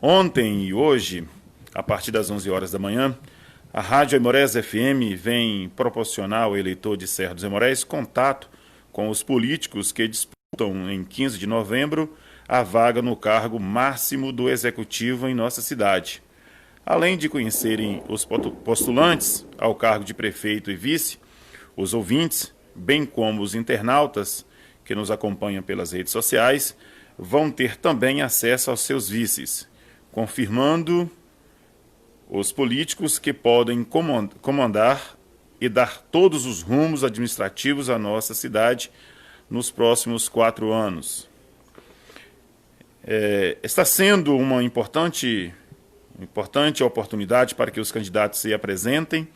Ontem e hoje, a partir das 11 horas da manhã, a Rádio Aimorés FM vem proporcionar ao eleitor de Serra dos Aimorés contato com os políticos que disputam em 15 de novembro a vaga no cargo máximo do Executivo em nossa cidade. Além de conhecerem os postulantes ao cargo de prefeito e vice, os ouvintes, bem como os internautas que nos acompanham pelas redes sociais, vão ter também acesso aos seus vices, confirmando os políticos que podem comandar e dar todos os rumos administrativos à nossa cidade nos próximos 4 anos. Está sendo uma importante oportunidade para que os candidatos se apresentem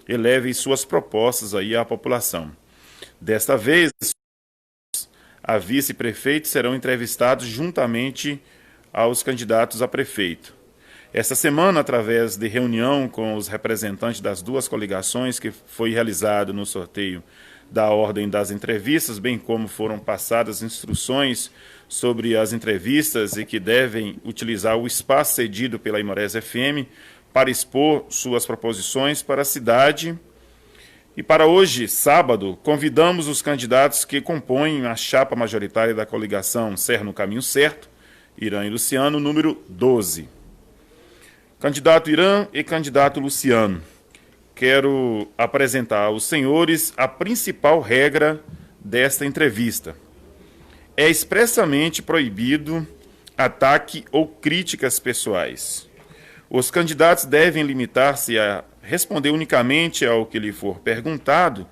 e levem suas propostas aí à população. Desta vez, a vice-prefeito serão entrevistados juntamente aos candidatos a prefeito. Esta semana, através de reunião com os representantes das duas coligações que foi realizado no sorteio da ordem das entrevistas, bem como foram passadas instruções sobre as entrevistas e que devem utilizar o espaço cedido pela Aimorés FM para expor suas proposições para a cidade. E para hoje, sábado, convidamos os candidatos que compõem a chapa majoritária da coligação Serra no Caminho Certo, Irã e Luciano, número 12. Candidato Irã e candidato Luciano, quero apresentar aos senhores a principal regra desta entrevista. É expressamente proibido ataque ou críticas pessoais. Os candidatos devem limitar-se a responder unicamente ao que lhe for perguntado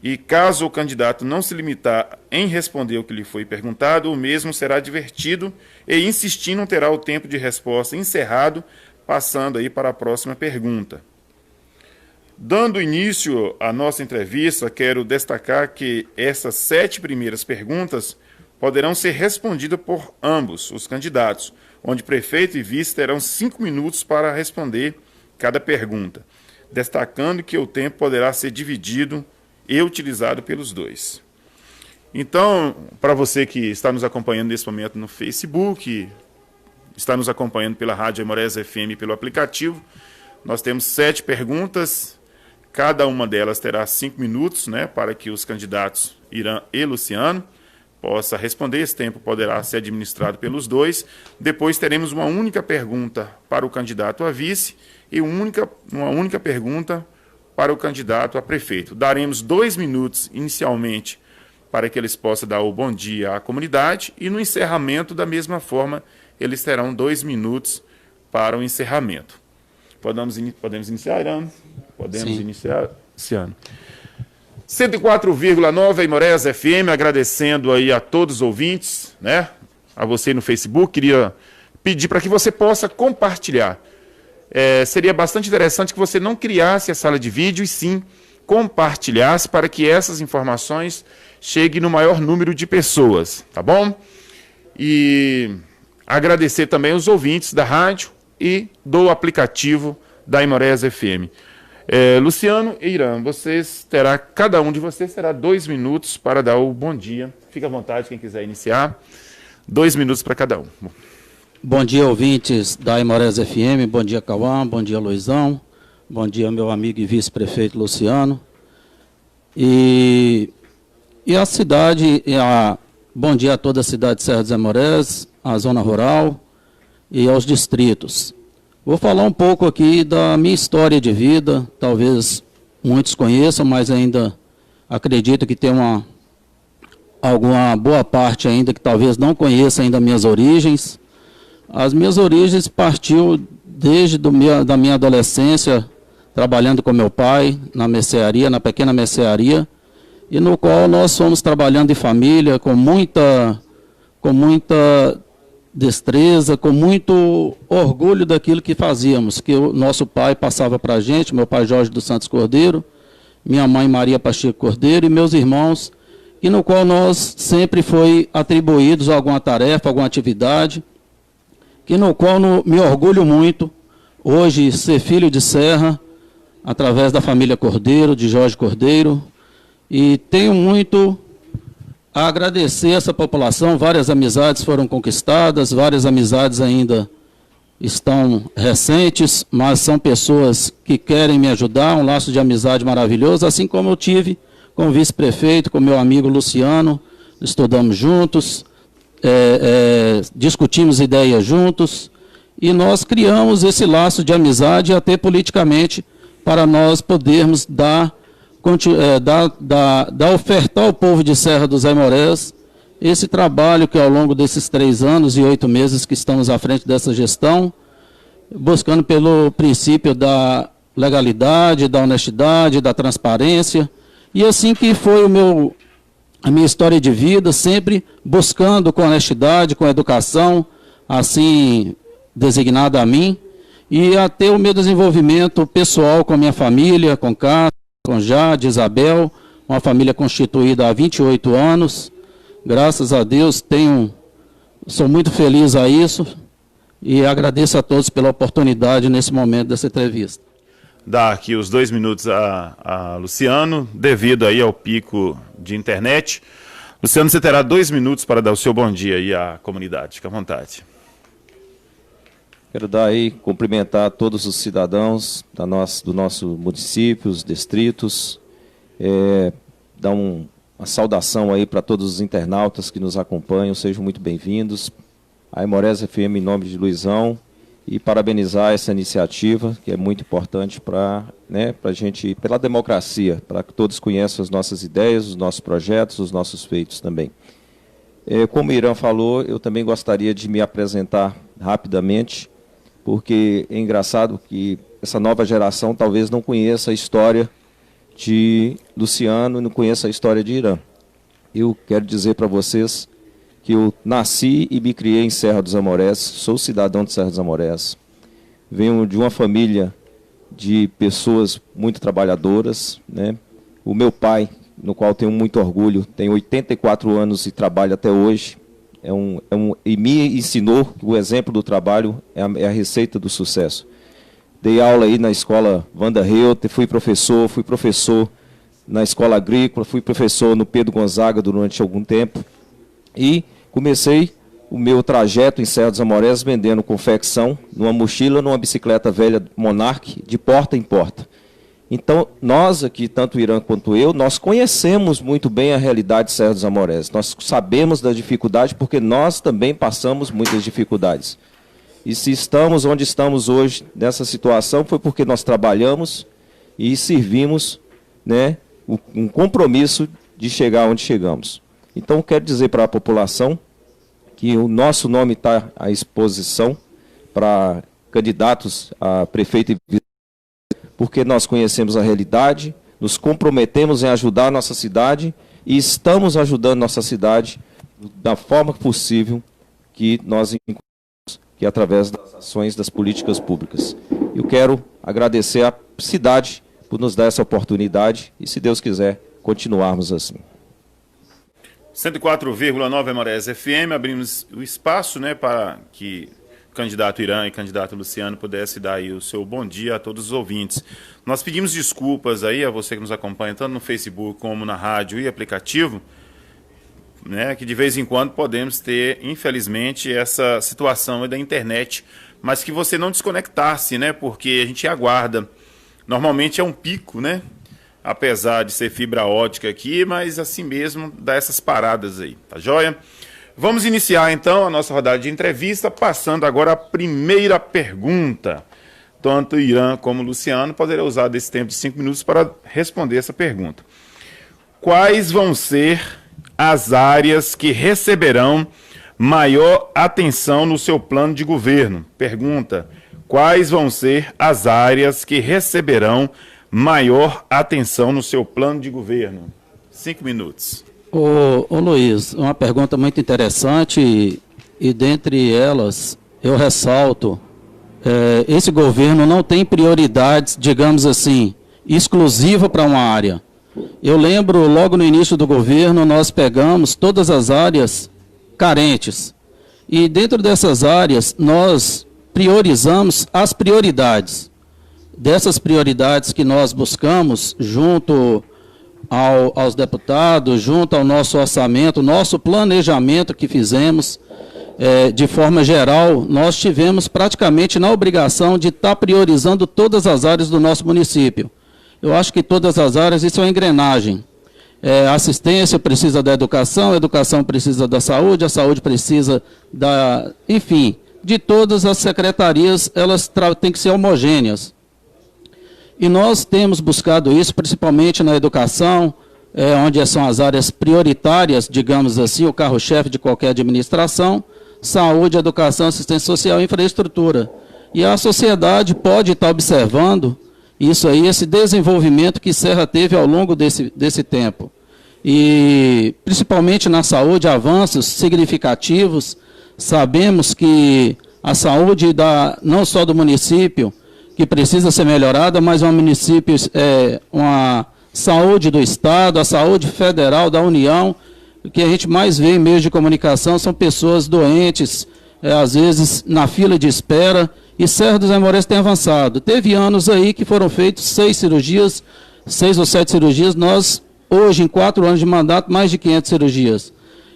e, caso o candidato não se limitar em responder o que lhe foi perguntado, o mesmo será advertido e, insistindo, terá o tempo de resposta encerrado, passando aí para a próxima pergunta. Dando início à nossa entrevista, quero destacar que essas 7 primeiras perguntas poderão ser respondidas por ambos os candidatos, onde prefeito e vice terão 5 minutos para responder cada pergunta, destacando que o tempo poderá ser dividido e utilizado pelos dois. Então, para você que está nos acompanhando nesse momento no Facebook, está nos acompanhando pela Rádio Aimorés FM pelo aplicativo, nós temos 7 perguntas, cada uma delas terá 5 minutos, para que os candidatos Irã e Luciano possa responder. Esse tempo poderá ser administrado pelos dois. Depois teremos uma única pergunta para o candidato a vice e uma única pergunta para o candidato a prefeito. Daremos 2 minutos inicialmente para que eles possam dar o bom dia à comunidade e no encerramento, da mesma forma, eles terão 2 minutos para o encerramento. Podemos iniciar, Irã? Podemos iniciar, Luciano. 104,9 Aimorés FM, agradecendo aí a todos os ouvintes, a você no Facebook. Queria pedir para que você possa compartilhar. Seria bastante interessante que você não criasse a sala de vídeo e sim compartilhasse para que essas informações cheguem no maior número de pessoas, tá bom? E agradecer também os ouvintes da rádio e do aplicativo da Aimorés FM. Luciano e Irã, cada um de vocês terá 2 minutos para dar o bom dia. Fique à vontade, quem quiser iniciar. 2 minutos para cada um. Bom dia, ouvintes da Aimorés FM. Bom dia, Cauã. Bom dia, Luizão. Bom dia, meu amigo e vice-prefeito Luciano. E a cidade, bom dia a toda a cidade de Serra dos Aimorés, a zona rural e aos distritos. Vou falar um pouco aqui da minha história de vida, talvez muitos conheçam, mas ainda acredito que tem alguma boa parte ainda que talvez não conheça ainda minhas origens. As minhas origens partiu desde da minha adolescência, trabalhando com meu pai na mercearia, na pequena mercearia, e no qual nós fomos trabalhando em família com muita destreza, com muito orgulho daquilo que fazíamos, que o nosso pai passava para a gente, meu pai Jorge dos Santos Cordeiro, minha mãe Maria Pacheco Cordeiro e meus irmãos, e no qual nós sempre foi atribuídos alguma tarefa, alguma atividade, que no qual me orgulho muito, hoje, ser filho de Serra, através da família Cordeiro, de Jorge Cordeiro, e tenho muito a agradecer essa população. Várias amizades foram conquistadas, várias amizades ainda estão recentes, mas são pessoas que querem me ajudar, um laço de amizade maravilhoso, assim como eu tive com o vice-prefeito, com meu amigo Luciano, estudamos juntos, discutimos ideias juntos, e nós criamos esse laço de amizade até politicamente, para nós podermos ofertar ao povo de Serra dos Aimorés esse trabalho que ao longo desses 3 anos e 8 meses que estamos à frente dessa gestão, buscando pelo princípio da legalidade, da honestidade, da transparência, e assim que foi a minha história de vida, sempre buscando com honestidade, com educação, assim designada a mim, e até o meu desenvolvimento pessoal com a minha família, com Cássio, com Jade, Isabel, uma família constituída há 28 anos, graças a Deus, sou muito feliz a isso e agradeço a todos pela oportunidade nesse momento dessa entrevista. Dá aqui os 2 minutos a Luciano, devido aí ao pico de internet. Luciano, você terá 2 minutos para dar o seu bom dia aí à comunidade. Fique à vontade. Quero cumprimentar todos os cidadãos do nosso município, os distritos, dar uma saudação aí para todos os internautas que nos acompanham, sejam muito bem-vindos. A Aimorés FM em nome de Luizão, e parabenizar essa iniciativa, que é muito importante para a gente, pela democracia, para que todos conheçam as nossas ideias, os nossos projetos, os nossos feitos também. Como o Irã falou, eu também gostaria de me apresentar rapidamente, porque é engraçado que essa nova geração talvez não conheça a história de Luciano e não conheça a história de Irã. Eu quero dizer para vocês que eu nasci e me criei em Serra dos Aimorés, sou cidadão de Serra dos Aimorés, venho de uma família de pessoas muito trabalhadoras, né? O meu pai, no qual tenho muito orgulho, tem 84 anos e trabalha até hoje, e me ensinou que o exemplo do trabalho é a receita do sucesso. Dei aula aí na escola Wanda Reuter, fui professor na escola agrícola, fui professor no Pedro Gonzaga durante algum tempo e comecei o meu trajeto em Serra dos Aimorés vendendo confecção numa mochila, numa bicicleta velha Monarch, de porta em porta. Então, nós aqui, tanto o Irã quanto eu, nós conhecemos muito bem a realidade de Serra dos Aimorés. Nós sabemos das dificuldades porque nós também passamos muitas dificuldades. E se estamos onde estamos hoje, nessa situação, foi porque nós trabalhamos e servimos, né, um compromisso de chegar onde chegamos. Então, quero dizer para a população que o nosso nome está à exposição para candidatos a prefeito e vice, porque nós conhecemos a realidade, nos comprometemos em ajudar a nossa cidade e estamos ajudando nossa cidade da forma possível que nós encontramos, que é através das ações das políticas públicas. Eu quero agradecer à cidade por nos dar essa oportunidade e, se Deus quiser, continuarmos assim. 104,9 Aimorés FM, abrimos o espaço, né, para que o candidato Irã e o candidato Luciano pudessem dar aí o seu bom dia a todos os ouvintes. Nós pedimos desculpas aí a você que nos acompanha, tanto no Facebook como na rádio e aplicativo, né, que de vez em quando podemos ter, infelizmente, essa situação aí da internet, mas que você não desconectar-se, né, porque a gente aguarda. Normalmente é um pico, né? Apesar de ser fibra ótica aqui, mas assim mesmo dá essas paradas aí, tá joia? Vamos iniciar então a nossa rodada de entrevista, passando agora a primeira pergunta. Tanto o Irã como o Luciano poderão usar desse tempo de 5 minutos para responder essa pergunta. Quais vão ser as áreas que receberão maior atenção no seu plano de governo? Pergunta: quais vão ser as áreas que receberão maior atenção no seu plano de governo? 5 minutos. Ô Luiz, uma pergunta muito interessante e dentre elas eu ressalto, esse governo não tem prioridades, digamos assim, exclusiva para uma área. Eu lembro, logo no início do governo, nós pegamos todas as áreas carentes e dentro dessas áreas nós priorizamos as prioridades. Dessas prioridades que nós buscamos, junto aos deputados, junto ao nosso orçamento, nosso planejamento que fizemos, de forma geral, nós tivemos praticamente na obrigação de estar priorizando todas as áreas do nosso município. Eu acho que todas as áreas, isso é uma engrenagem. A assistência precisa da educação, a educação precisa da saúde, a saúde precisa enfim, de todas as secretarias, elas têm que ser homogêneas. E nós temos buscado isso, principalmente na educação, onde são as áreas prioritárias, digamos assim, o carro-chefe de qualquer administração, saúde, educação, assistência social e infraestrutura. E a sociedade pode estar observando isso aí, esse desenvolvimento que Serra teve ao longo desse tempo. E, principalmente na saúde, avanços significativos. Sabemos que a saúde não só do município, que precisa ser melhorada, mas um município, uma saúde do Estado, a saúde federal da União. O que a gente mais vê em meios de comunicação são pessoas doentes, às vezes na fila de espera, e Serra dos Aimorés tem avançado. Teve anos aí que foram feitos 6 ou 7 cirurgias, nós, hoje, em 4 anos de mandato, mais de 500 cirurgias.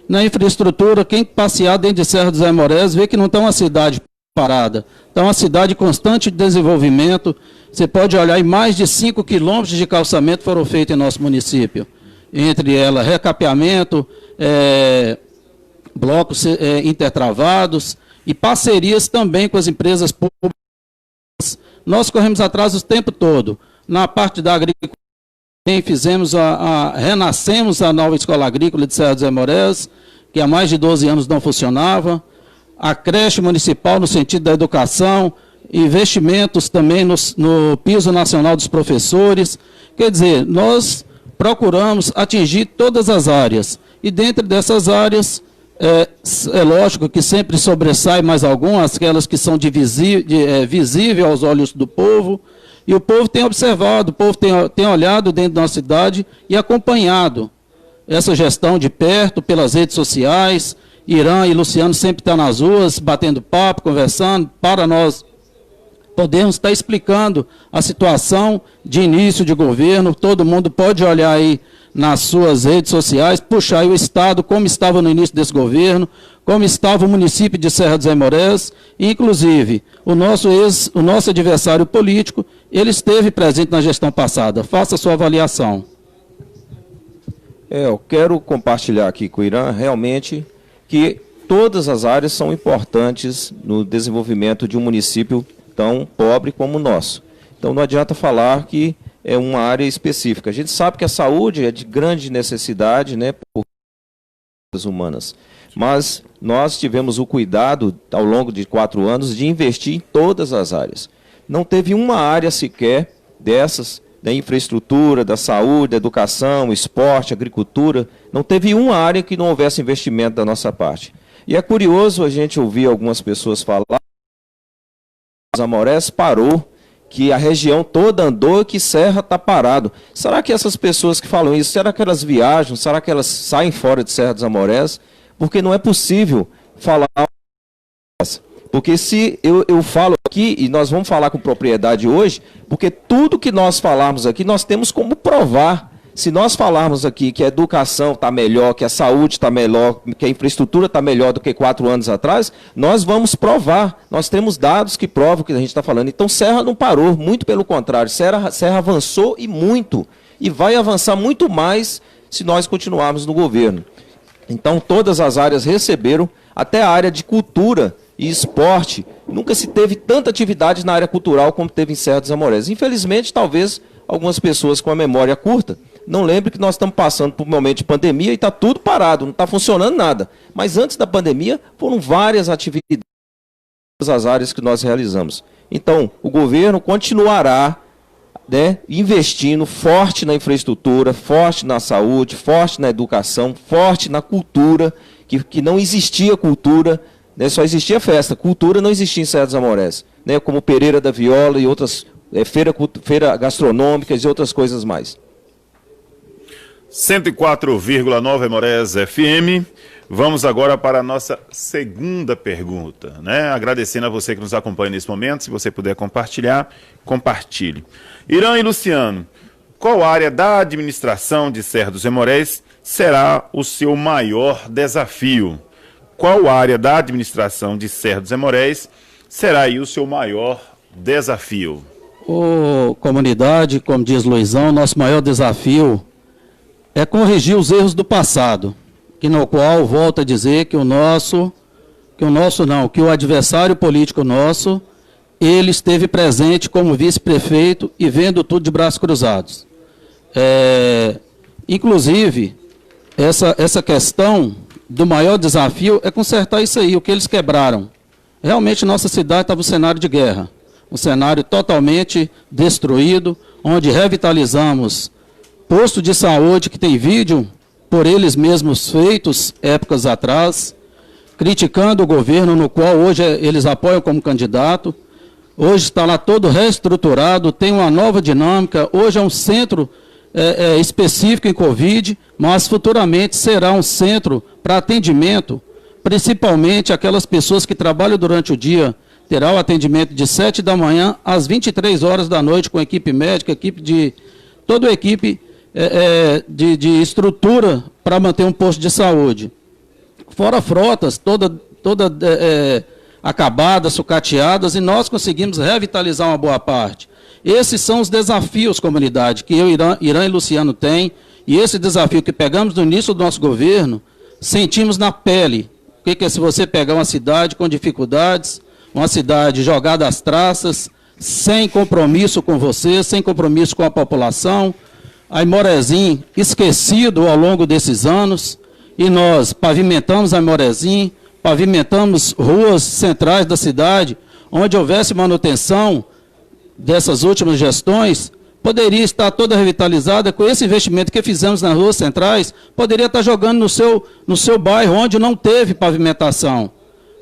Na infraestrutura, quem passear dentro de Serra dos Aimorés vê que não está uma cidade parada, está uma cidade constante de desenvolvimento. Você pode olhar, em mais de 5 quilômetros de calçamento foram feitos em nosso município. Entre elas, recapeamento, blocos intertravados e parcerias também com as empresas públicas. Nós corremos atrás o tempo todo. Na parte da agricultura, renascemos a nova escola agrícola de Serra dos Aimorés, que há mais de 12 anos não funcionava. A creche municipal no sentido da educação, investimentos também no piso nacional dos professores. Quer dizer, nós procuramos atingir todas as áreas. E dentro dessas áreas, é lógico que sempre sobressai mais algumas, aquelas que são visíveis aos olhos do povo. E o povo tem observado, o povo tem olhado dentro da nossa cidade e acompanhado essa gestão de perto, pelas redes sociais. Irã e Luciano sempre estão nas ruas, batendo papo, conversando, para nós podemos estar explicando a situação de início de governo. Todo mundo pode olhar aí nas suas redes sociais, puxar aí o Estado, como estava no início desse governo, como estava o município de Serra dos Aimorés, inclusive o nosso adversário político, ele esteve presente na gestão passada. Faça a sua avaliação. Eu quero compartilhar aqui com o Irã, realmente, que todas as áreas são importantes no desenvolvimento de um município tão pobre como o nosso. Então não adianta falar que é uma área específica. A gente sabe que a saúde é de grande necessidade, né, por humanas. Mas nós tivemos o cuidado, ao longo de 4 anos, de investir em todas as áreas. Não teve uma área sequer dessas, da infraestrutura, da saúde, da educação, esporte, agricultura, não teve uma área que não houvesse investimento da nossa parte. E é curioso a gente ouvir algumas pessoas falar que os Aimorés parou, que a região toda andou e que Serra está parado. Será que essas pessoas que falam isso, será que elas viajam? Será que elas saem fora de Serra dos Aimorés? Porque não é possível falar. Porque se eu falo aqui, e nós vamos falar com propriedade hoje, porque tudo que nós falarmos aqui, nós temos como provar. Se nós falarmos aqui que a educação está melhor, que a saúde está melhor, que a infraestrutura está melhor do que 4 anos atrás, nós vamos provar. Nós temos dados que provam o que a gente está falando. Então, Serra não parou, muito pelo contrário. Serra avançou e muito. E vai avançar muito mais se nós continuarmos no governo. Então, todas as áreas receberam, até a área de cultura e esporte. Nunca se teve tanta atividade na área cultural como teve em Serra dos Aimorés. Infelizmente, talvez algumas pessoas com a memória curta não lembrem que nós estamos passando por um momento de pandemia e está tudo parado, não está funcionando nada. Mas antes da pandemia, foram várias atividades nas áreas que nós realizamos. Então, o governo continuará, né, investindo forte na infraestrutura, forte na saúde, forte na educação, forte na cultura, que não existia cultura, né, só existia festa. Cultura não existia em Serra dos Aimorés, né, como Pereira da Viola e outras, feira gastronômicas e outras coisas mais. 104,9 Aimorés FM. Vamos agora para a nossa segunda pergunta, né? Agradecendo a você que nos acompanha nesse momento. Se você puder compartilhar, compartilhe. Irã e Luciano, qual área da administração de Serra dos Aimorés será o seu maior desafio? qual área da administração de Serra dos Amoréis será aí o seu maior desafio? Ô, comunidade, como diz Luizão, nosso maior desafio é corrigir os erros do passado, que no qual, volto a dizer, que o adversário político nosso, ele esteve presente como vice-prefeito e vendo tudo de braços cruzados. Inclusive, essa questão do maior desafio é consertar isso aí, o que eles quebraram. Realmente, nossa cidade estava um cenário de guerra, um cenário totalmente destruído, onde revitalizamos posto de saúde que tem vídeo por eles mesmos feitos épocas atrás, criticando o governo no qual hoje eles apoiam como candidato. Hoje está lá todo reestruturado, tem uma nova dinâmica, hoje é um centro específico em Covid, mas futuramente será um centro para atendimento, principalmente aquelas pessoas que trabalham durante o dia, terá o atendimento de 7 da manhã às 23 horas da noite com equipe médica, toda a equipe de estrutura para manter um posto de saúde. Fora frotas, toda acabadas, sucateadas, e nós conseguimos revitalizar uma boa parte. Esses são os desafios, comunidade, que Irã e Luciano têm, e esse desafio que pegamos no início do nosso governo, sentimos na pele. O que é se você pegar uma cidade com dificuldades, uma cidade jogada às traças, sem compromisso com você, sem compromisso com a população, a Imorezinho esquecido ao longo desses anos, e nós pavimentamos a Imorezinho, pavimentamos ruas centrais da cidade, onde houvesse manutenção dessas últimas gestões, poderia estar toda revitalizada com esse investimento que fizemos nas ruas centrais, poderia estar jogando no seu bairro, onde não teve pavimentação.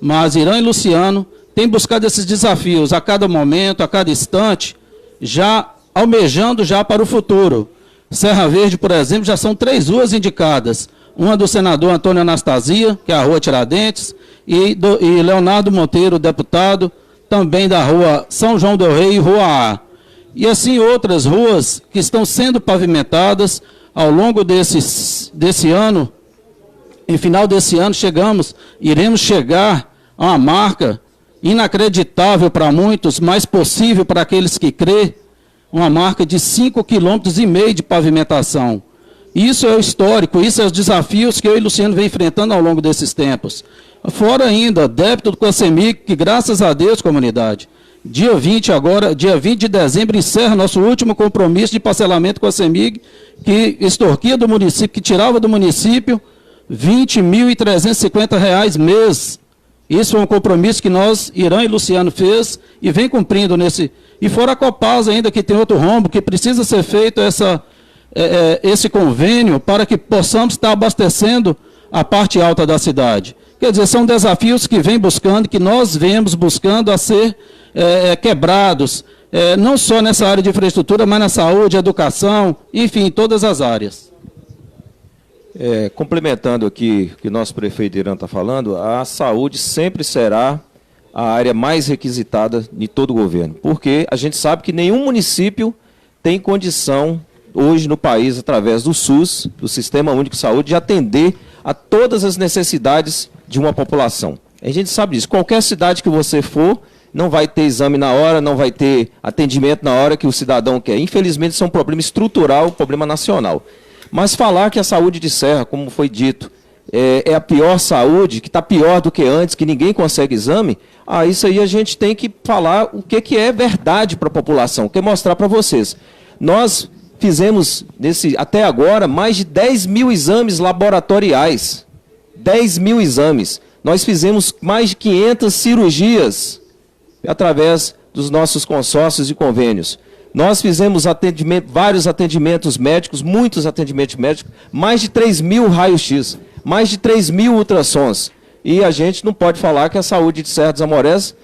Mas Irã e Luciano têm buscado esses desafios a cada momento, a cada instante, já almejando já para o futuro. Serra Verde, por exemplo, já são 3 ruas indicadas. Uma do senador Antônio Anastasia, que é a Rua Tiradentes, e Leonardo Monteiro, deputado, também da Rua São João del Rei e Rua A. E assim outras ruas que estão sendo pavimentadas ao longo desse ano. Em final desse ano iremos chegar a uma marca inacreditável para muitos, mas possível para aqueles que crê, uma marca de 5,5 km de pavimentação. Isso é o histórico, isso é os desafios que eu e Luciano vem enfrentando ao longo desses tempos. Fora ainda, débito do COSEMIG, que graças a Deus, comunidade, dia 20 de dezembro, encerra nosso último compromisso de parcelamento com a COSEMIG, que extorquia do município, que tirava do município R$ 20.350 mês. Isso foi um compromisso que nós, Irã e Luciano, fez e vem cumprindo nesse... E fora a Copasa ainda, que tem outro rombo, que precisa ser feito esse convênio para que possamos estar abastecendo a parte alta da cidade. Quer dizer, são desafios que vem buscando, que nós vemos buscando a ser quebrados, não só nessa área de infraestrutura, mas na saúde, educação, enfim, em todas as áreas. Complementando aqui o que nosso prefeito Irã está falando, a saúde sempre será a área mais requisitada de todo o governo, porque a gente sabe que nenhum município tem condição, hoje no país, através do SUS, do Sistema Único de Saúde, de atender a todas as necessidades de uma população. A gente sabe disso. Qualquer cidade que você for, não vai ter exame na hora, não vai ter atendimento na hora que o cidadão quer. Infelizmente, isso é um problema estrutural, um problema nacional. Mas falar que a saúde de Serra, como foi dito, é a pior saúde, que está pior do que antes, que ninguém consegue exame, isso aí a gente tem que falar o que é verdade para a população, quer mostrar para vocês. Nós fizemos, até agora, mais de 10 mil exames laboratoriais. 10 mil exames. Nós fizemos mais de 500 cirurgias através dos nossos consórcios e convênios. Nós fizemos vários atendimentos médicos, muitos atendimentos médicos, mais de 3 mil raios-x, mais de 3 mil ultrassons. E a gente não pode falar que a saúde de Serra dos Amoréis,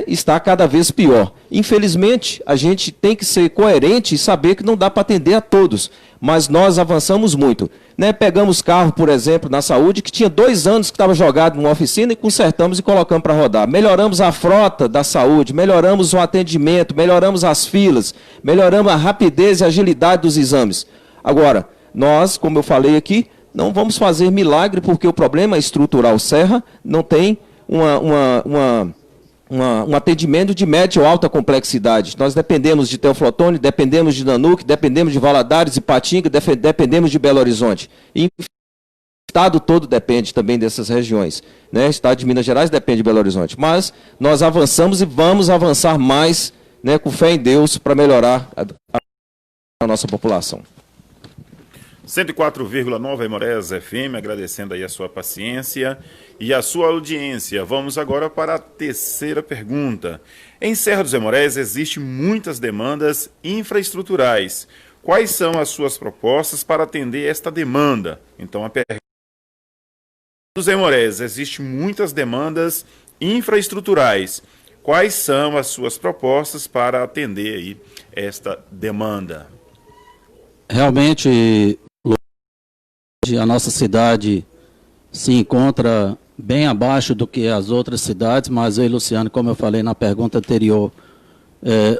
está cada vez pior. Infelizmente, a gente tem que ser coerente e saber que não dá para atender a todos, mas nós avançamos muito. Pegamos carro, por exemplo, na saúde, que tinha 2 anos que estava jogado numa oficina e consertamos e colocamos para rodar. Melhoramos a frota da saúde, melhoramos o atendimento, melhoramos as filas, melhoramos a rapidez e agilidade dos exames. Agora, nós, como eu falei aqui, não vamos fazer milagre, porque o problema estrutural Serra não tem um atendimento de média ou alta complexidade. Nós dependemos de Teoflotone, dependemos de Nanuque, dependemos de Valadares, Ipatinga, dependemos de Belo Horizonte. E o estado todo depende também dessas regiões, né? O estado de Minas Gerais depende de Belo Horizonte. Mas nós avançamos e vamos avançar mais, né, com fé em Deus, para melhorar a nossa população. 104,9 Aimorés FM, agradecendo aí a sua paciência e a sua audiência. Vamos agora para a terceira pergunta. Em Serra dos Aimorés existem muitas demandas infraestruturais. Quais são as suas propostas para atender esta demanda? Então a pergunta dos Aimorés, existem muitas demandas infraestruturais. Quais são as suas propostas para atender aí esta demanda? Realmente, a nossa cidade se encontra bem abaixo do que as outras cidades, mas eu e Luciano, como eu falei na pergunta anterior,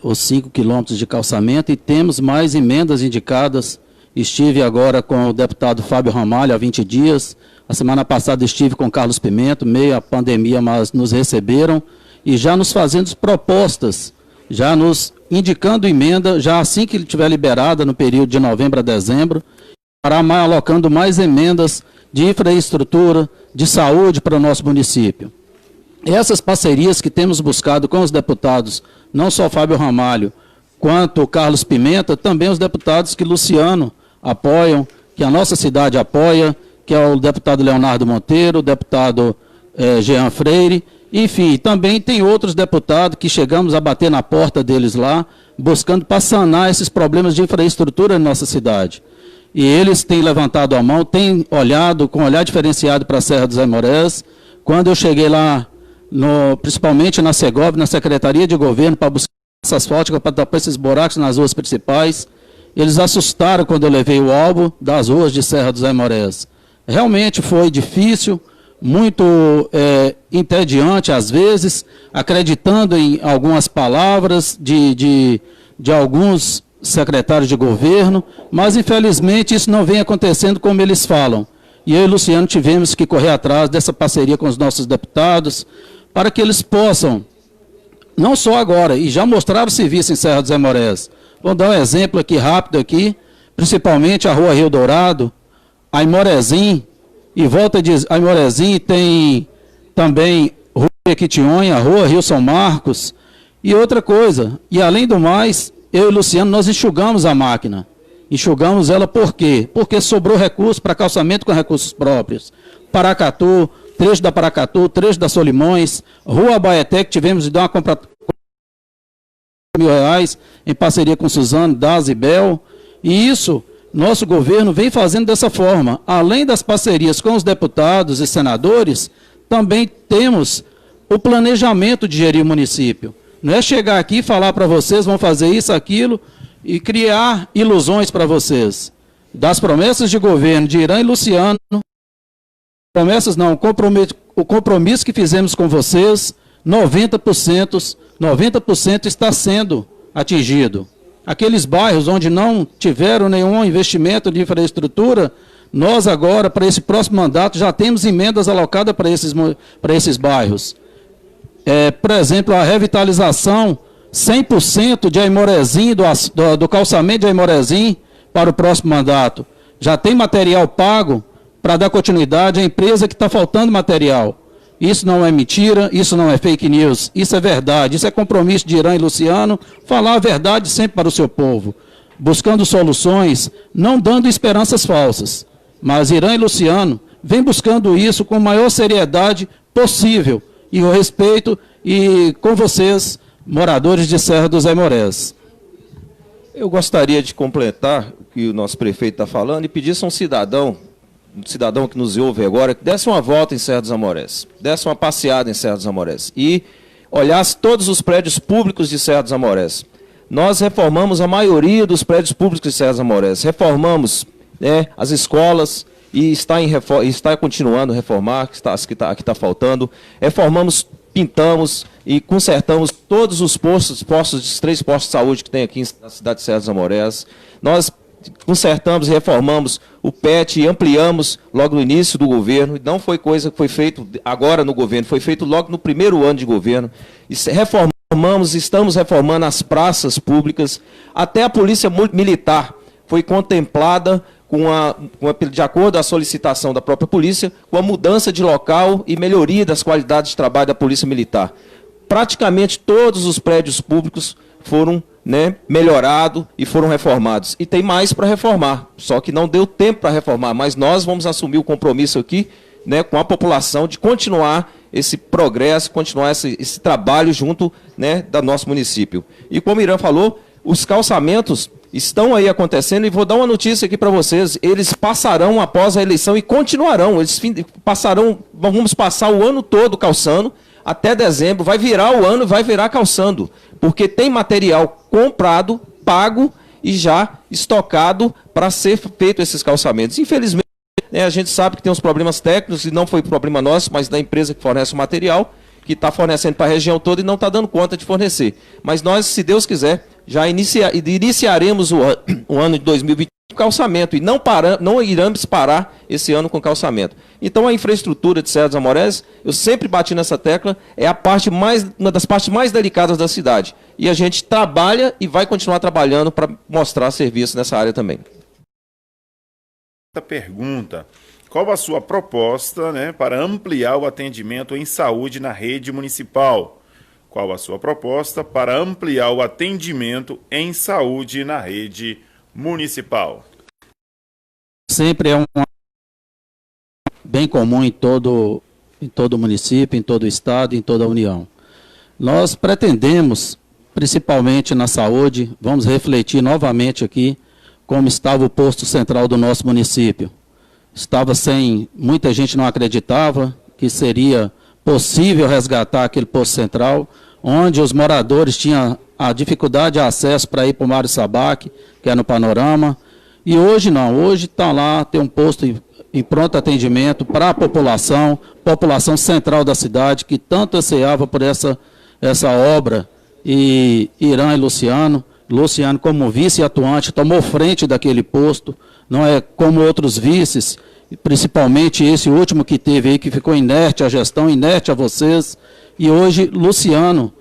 os 5 quilômetros de calçamento, e temos mais emendas indicadas. Estive agora com o deputado Fábio Ramalho há 20 dias, a semana passada estive com Carlos Pimento, meio à pandemia, mas nos receberam, e já nos fazendo propostas, já nos indicando emenda, já assim que ele estiver liberada, no período de novembro a dezembro, para alocando mais emendas de infraestrutura, de saúde para o nosso município. Essas parcerias que temos buscado com os deputados, não só Fábio Ramalho, quanto Carlos Pimenta, também os deputados que Luciano apoiam, que a nossa cidade apoia, que é o deputado Leonardo Monteiro, o deputado Jean Freire, enfim, também tem outros deputados que chegamos a bater na porta deles lá, buscando para sanar esses problemas de infraestrutura na nossa cidade. E eles têm levantado a mão, têm olhado com um olhar diferenciado para a Serra dos Aimorés. Quando eu cheguei lá, principalmente na Segovia, na Secretaria de Governo, para buscar essa asfáltica, para tapar esses buracos nas ruas principais, eles assustaram quando eu levei o álbum das ruas de Serra dos Aimorés. Realmente foi difícil, muito entediante às vezes, acreditando em algumas palavras de alguns secretários de governo, mas infelizmente isso não vem acontecendo como eles falam. E eu e Luciano tivemos que correr atrás dessa parceria com os nossos deputados, para que eles possam, não só agora, e já mostraram serviço em Serra dos Aimorés. Vou dar um exemplo aqui rápido aqui, principalmente a Rua Rio Dourado, Aimorezim, e volta de Aimorezim tem também Rua Equitionha, Rua Rio São Marcos, e outra coisa, e além do mais, eu e Luciano, nós enxugamos a máquina. Enxugamos ela por quê? Porque sobrou recurso para calçamento com recursos próprios. Paracatu, trecho da Paracatu, trecho da Solimões, Rua Abaeté, que tivemos de dar uma compra de R$1.000 em parceria com Suzano, Daz e Bel. E isso, nosso governo vem fazendo dessa forma. Além das parcerias com os deputados e senadores, também temos o planejamento de gerir o município. Não é chegar aqui e falar para vocês, vão fazer isso, aquilo, e criar ilusões para vocês. Das promessas de governo de Irã e Luciano, promessas não, o compromisso que fizemos com vocês, 90% está sendo atingido. Aqueles bairros onde não tiveram nenhum investimento de infraestrutura, nós agora, para esse próximo mandato, já temos emendas alocadas para esses bairros. Por exemplo, a revitalização 100% de Aimorezim, do calçamento de Aimorezim para o próximo mandato. Já tem material pago para dar continuidade à empresa que está faltando material. Isso não é mentira, isso não é fake news, isso é verdade, isso é compromisso de Irã e Luciano, falar a verdade sempre para o seu povo, buscando soluções, não dando esperanças falsas. Mas Irã e Luciano vêm buscando isso com a maior seriedade possível, e o respeito e com vocês, moradores de Serra dos Aimorés. Eu gostaria de completar o que o nosso prefeito está falando e pedir a um cidadão que nos ouve agora, que desse uma volta em Serra dos Aimorés, desse uma passeada em Serra dos Aimorés e olhasse todos os prédios públicos de Serra dos Aimorés. Nós reformamos a maioria dos prédios públicos de Serra dos Aimorés, reformamos as escolas, e está continuando a reformar, que está faltando. Reformamos, pintamos e consertamos todos os postos, dos 3 postos de saúde que tem aqui na cidade de Serra dos Aimorés. Nós consertamos e reformamos o PET e ampliamos logo no início do governo. Não foi coisa que foi feito agora no governo, foi feito logo no primeiro ano de governo. E estamos reformando as praças públicas, até a Polícia Militar foi contemplada de acordo com a solicitação da própria polícia, com a mudança de local e melhoria das qualidades de trabalho da Polícia Militar. Praticamente todos os prédios públicos foram melhorados e foram reformados. E tem mais para reformar, só que não deu tempo para reformar, mas nós vamos assumir o compromisso aqui com a população de continuar esse progresso, continuar esse trabalho junto do nosso município. E como o Irã falou, os calçamentos estão aí acontecendo e vou dar uma notícia aqui para vocês, eles passarão após a eleição e continuarão, vamos passar o ano todo calçando, até dezembro, vai virar o ano e vai virar calçando, porque tem material comprado, pago e já estocado para ser feito esses calçamentos. Infelizmente, a gente sabe que tem uns problemas técnicos, e não foi problema nosso, mas da empresa que fornece o material, que está fornecendo para a região toda e não está dando conta de fornecer. Mas nós, se Deus quiser, já iniciaremos o ano de 2020 com calçamento e não iremos parar esse ano com calçamento. Então a infraestrutura de Serra dos Amorés, eu sempre bati nessa tecla, é uma das partes mais delicadas da cidade. E a gente trabalha e vai continuar trabalhando para mostrar serviço nessa área também. Pergunta: qual a sua proposta para ampliar o atendimento em saúde na rede municipal? Qual a sua proposta para ampliar o atendimento em saúde na rede municipal? Sempre é bem comum em todo município, em todo estado, em toda a União. Nós pretendemos, principalmente na saúde, vamos refletir novamente aqui como estava o posto central do nosso município. Estava muita gente não acreditava que seria possível resgatar aquele posto central, onde os moradores tinham a dificuldade de acesso para ir para o Mário Sabac, que é no Panorama, e hoje não, hoje está lá, tem um posto em pronto atendimento para a população central da cidade, que tanto ansiava por essa obra, e Irã e Luciano, como vice atuante, tomou frente daquele posto, não é como outros vices, principalmente esse último que teve aí, que ficou inerte a gestão, inerte a vocês, e hoje Luciano,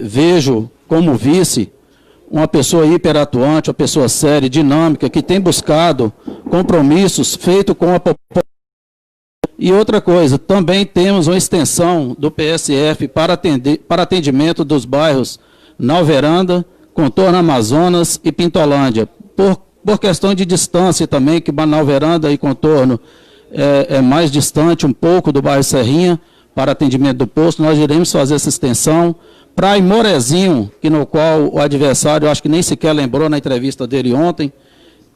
vejo como vice, uma pessoa hiperatuante, uma pessoa séria, dinâmica, que tem buscado compromissos feitos com a população. E outra coisa, também temos uma extensão do PSF para atendimento dos bairros Nalveranda, Contorno Amazonas e Pintolândia, por questão de distância também, que Nalveranda e Contorno é mais distante um pouco do bairro Serrinha, para atendimento do posto, nós iremos fazer essa extensão para Imorezinho, no qual o adversário, acho que nem sequer lembrou na entrevista dele ontem,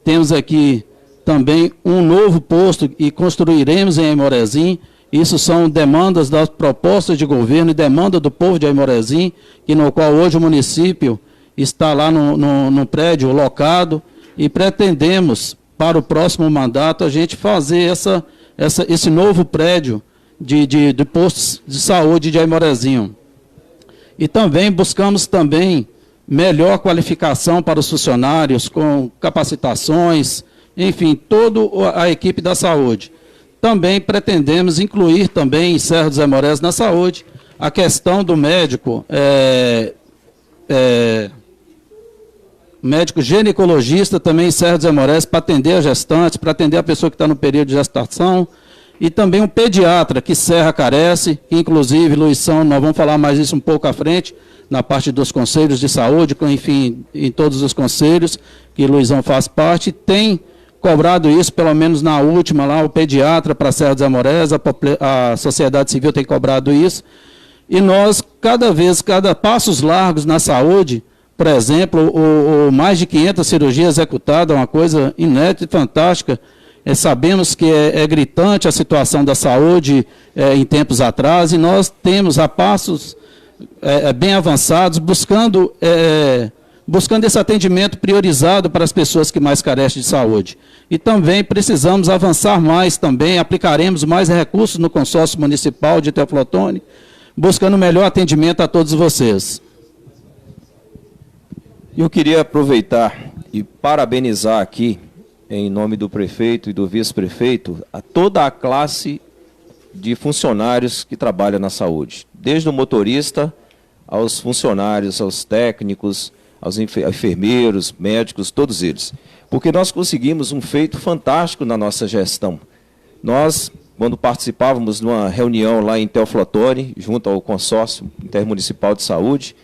temos aqui também um novo posto e construiremos em Imorezinho. Isso são demandas das propostas de governo e demanda do povo de Imorezinho, no qual hoje o município está lá no prédio locado, e pretendemos, para o próximo mandato, a gente fazer esse novo prédio de postos de saúde de Aimorezinho. E também buscamos melhor qualificação para os funcionários, com capacitações, enfim, toda a equipe da saúde. Também pretendemos incluir também em Serra dos Amorés na saúde a questão do médico, médico ginecologista também em Serra dos Amorés, para atender a gestante, para atender a pessoa que está no período de gestação, e também um pediatra que Serra carece, que inclusive, Luizão, nós vamos falar mais isso um pouco à frente, na parte dos conselhos de saúde, enfim, em todos os conselhos, que Luizão faz parte, tem cobrado isso, pelo menos na última lá, o pediatra para Serra dos Amorés, a sociedade civil tem cobrado isso, e nós, cada passos largos na saúde, por exemplo, mais de 500 cirurgias executadas, uma coisa inédita e fantástica. Sabemos que é gritante a situação da saúde em tempos atrás, e nós temos a passos bem avançados, buscando esse atendimento priorizado para as pessoas que mais carecem de saúde. E também precisamos avançar mais também, aplicaremos mais recursos no consórcio municipal de Teoflotone, buscando melhor atendimento a todos vocês. Eu queria aproveitar e parabenizar aqui, em nome do prefeito e do vice-prefeito, a toda a classe de funcionários que trabalham na saúde, desde o motorista aos funcionários, aos técnicos, aos enfermeiros, médicos, todos eles. Porque nós conseguimos um feito fantástico na nossa gestão. Nós, quando participávamos de uma reunião lá em Teoflotone, junto ao Consórcio Intermunicipal de Saúde,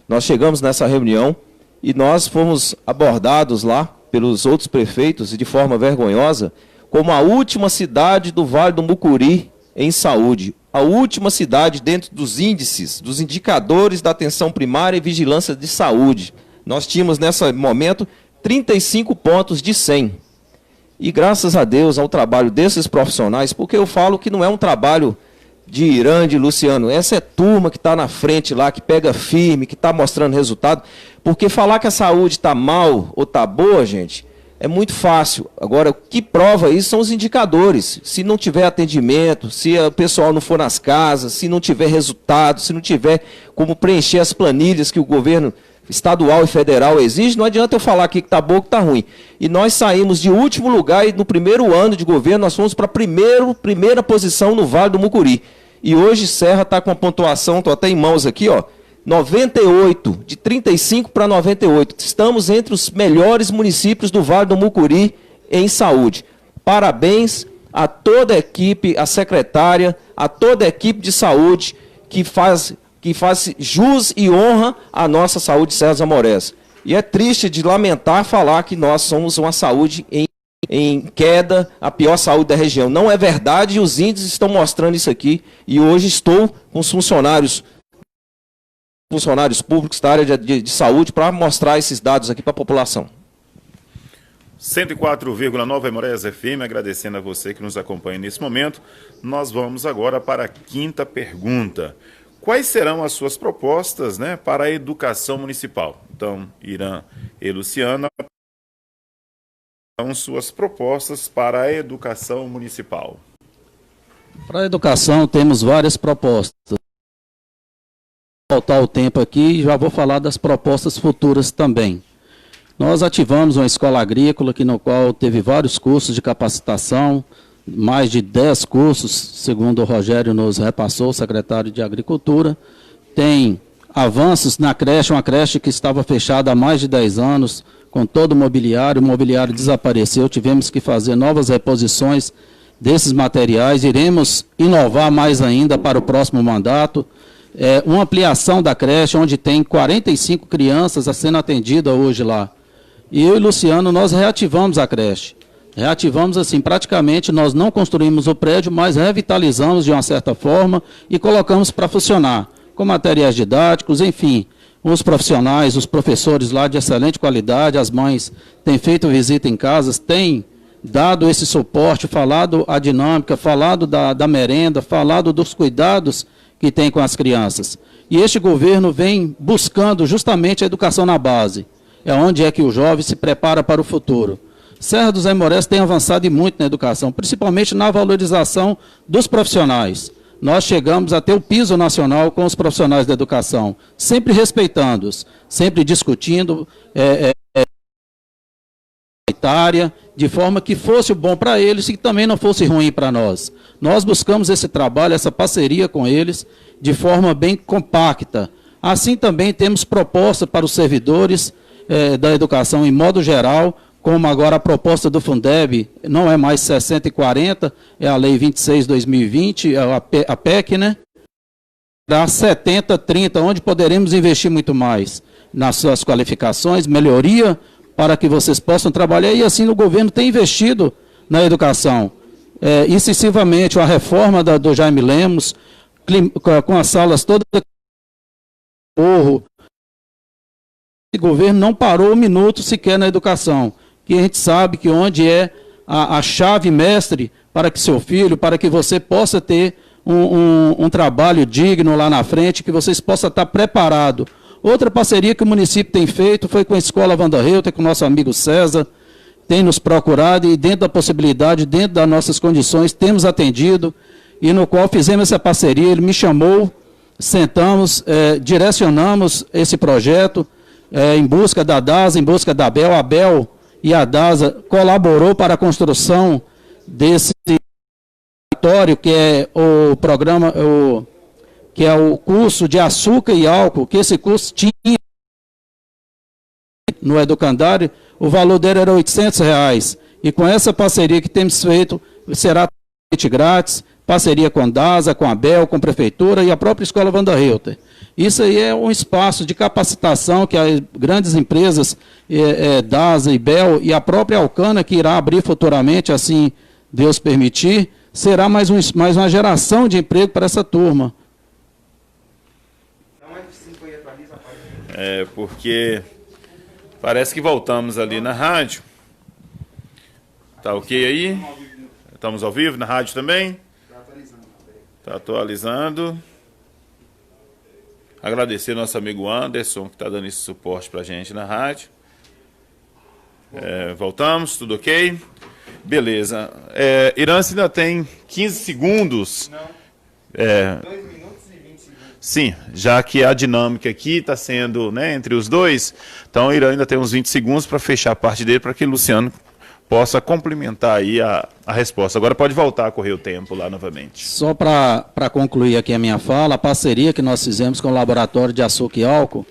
nós chegamos nessa reunião e nós fomos abordados lá pelos outros prefeitos, e de forma vergonhosa, como a última cidade do Vale do Mucuri em saúde, a última cidade dentro dos índices, dos indicadores da atenção primária e vigilância de saúde. Nós tínhamos, nesse momento, 35 pontos de 100. E graças a Deus ao trabalho desses profissionais, porque eu falo que não é um trabalho de Irã, de Luciano, essa é turma que está na frente lá, que pega firme, que está mostrando resultado, porque falar que a saúde está mal ou está boa, gente, é muito fácil. Agora, o que prova isso são os indicadores. Se não tiver atendimento, se o pessoal não for nas casas, se não tiver resultado, se não tiver como preencher as planilhas que o governo estadual e federal exige, não adianta eu falar aqui que está bom ou que está ruim. E nós saímos de último lugar e no primeiro ano de governo nós fomos para a primeira posição no Vale do Mucuri. E hoje Serra está com a pontuação, estou até em mãos aqui, ó, 98, de 35 para 98. Estamos entre os melhores municípios do Vale do Mucuri em saúde. Parabéns a toda a equipe, a secretária, a toda a equipe de saúde que faz jus e honra à nossa saúde Serra dos Amorés. E é triste de lamentar falar que nós somos uma saúde em queda, a pior saúde da região. Não é verdade, os índices estão mostrando isso aqui. E hoje estou com os funcionários públicos da área de saúde para mostrar esses dados aqui para a população. 104,9 Amorés FM, agradecendo a você que nos acompanha nesse momento. Nós vamos agora para a quinta pergunta. Quais serão as suas propostas, né, para a educação municipal? Então, Irã e Luciana, são suas propostas para a educação municipal. Para a educação temos várias propostas. Vou faltar o tempo aqui e já vou falar das propostas futuras também. Nós ativamos uma escola agrícola no qual teve vários cursos de capacitação, mais de 10 cursos, segundo o Rogério nos repassou, o secretário de Agricultura. Tem avanços na creche, uma creche que estava fechada há mais de 10 anos, com todo o mobiliário desapareceu, tivemos que fazer novas reposições desses materiais, iremos inovar mais ainda para o próximo mandato. Uma ampliação da creche, onde tem 45 crianças sendo atendidas hoje lá. E eu e Luciano, nós reativamos a creche. Reativamos assim, praticamente nós não construímos o prédio, mas revitalizamos de uma certa forma e colocamos para funcionar, com materiais didáticos, enfim, os profissionais, os professores lá de excelente qualidade, as mães têm feito visita em casas, têm dado esse suporte, falado a dinâmica, falado da merenda, falado dos cuidados que tem com as crianças. E este governo vem buscando justamente a educação na base, é onde é que o jovem se prepara para o futuro. Serra dos Amorés tem avançado e muito na educação, principalmente na valorização dos profissionais. Nós chegamos a ter o piso nacional com os profissionais da educação, sempre respeitando-os, sempre discutindo de forma que fosse bom para eles e que também não fosse ruim para nós. Nós buscamos esse trabalho, essa parceria com eles, de forma bem compacta. Assim também temos proposta para os servidores da educação em modo geral, como agora a proposta do Fundeb não é mais 60/40, é a Lei 26/2020, a PEC, né? Para 70/30, onde poderemos investir muito mais nas suas qualificações, melhoria, para que vocês possam trabalhar. E assim o governo tem investido na educação. Excessivamente, a reforma do Jaime Lemos, com as salas todas... O governo não parou um minuto sequer na educação. Que a gente sabe que onde é a chave mestre para que seu filho, para que você possa ter um trabalho digno lá na frente, que vocês possam estar preparados. Outra parceria que o município tem feito foi com a Escola Wanda Reuter, com o nosso amigo César, tem nos procurado e dentro da possibilidade, dentro das nossas condições, temos atendido, e no qual fizemos essa parceria, ele me chamou, sentamos, direcionamos esse projeto. em busca da DASA, em busca da ABEL. A ABEL e a DASA colaborou para a construção desse laboratório, que é o programa, que é o curso de açúcar e álcool, que esse curso tinha no educandário, o valor dele era R$800. E com essa parceria que temos feito, será grátis, parceria com a DASA, com a ABEL, com a Prefeitura e a própria Escola Wanda Reuter. Isso aí é um espaço de capacitação que as grandes empresas, DASA e BEL, e a própria Alcana, que irá abrir futuramente, assim Deus permitir, será mais uma geração de emprego para essa turma. Porque parece que voltamos ali na rádio. Tá ok aí? Estamos ao vivo na rádio também? Está atualizando. Agradecer ao nosso amigo Anderson, que está dando esse suporte para a gente na rádio. Voltamos, tudo ok? Beleza. Irã, você ainda tem 15 segundos. Não. 2 minutos e 20 segundos. Sim, já que a dinâmica aqui está sendo, né, entre os dois, então o Irã ainda tem uns 20 segundos para fechar a parte dele, para que o Luciano possa complementar aí a resposta. Agora pode voltar a correr o tempo lá novamente. Só para concluir aqui a minha fala, a parceria que nós fizemos com o Laboratório de Açúcar e Álcool,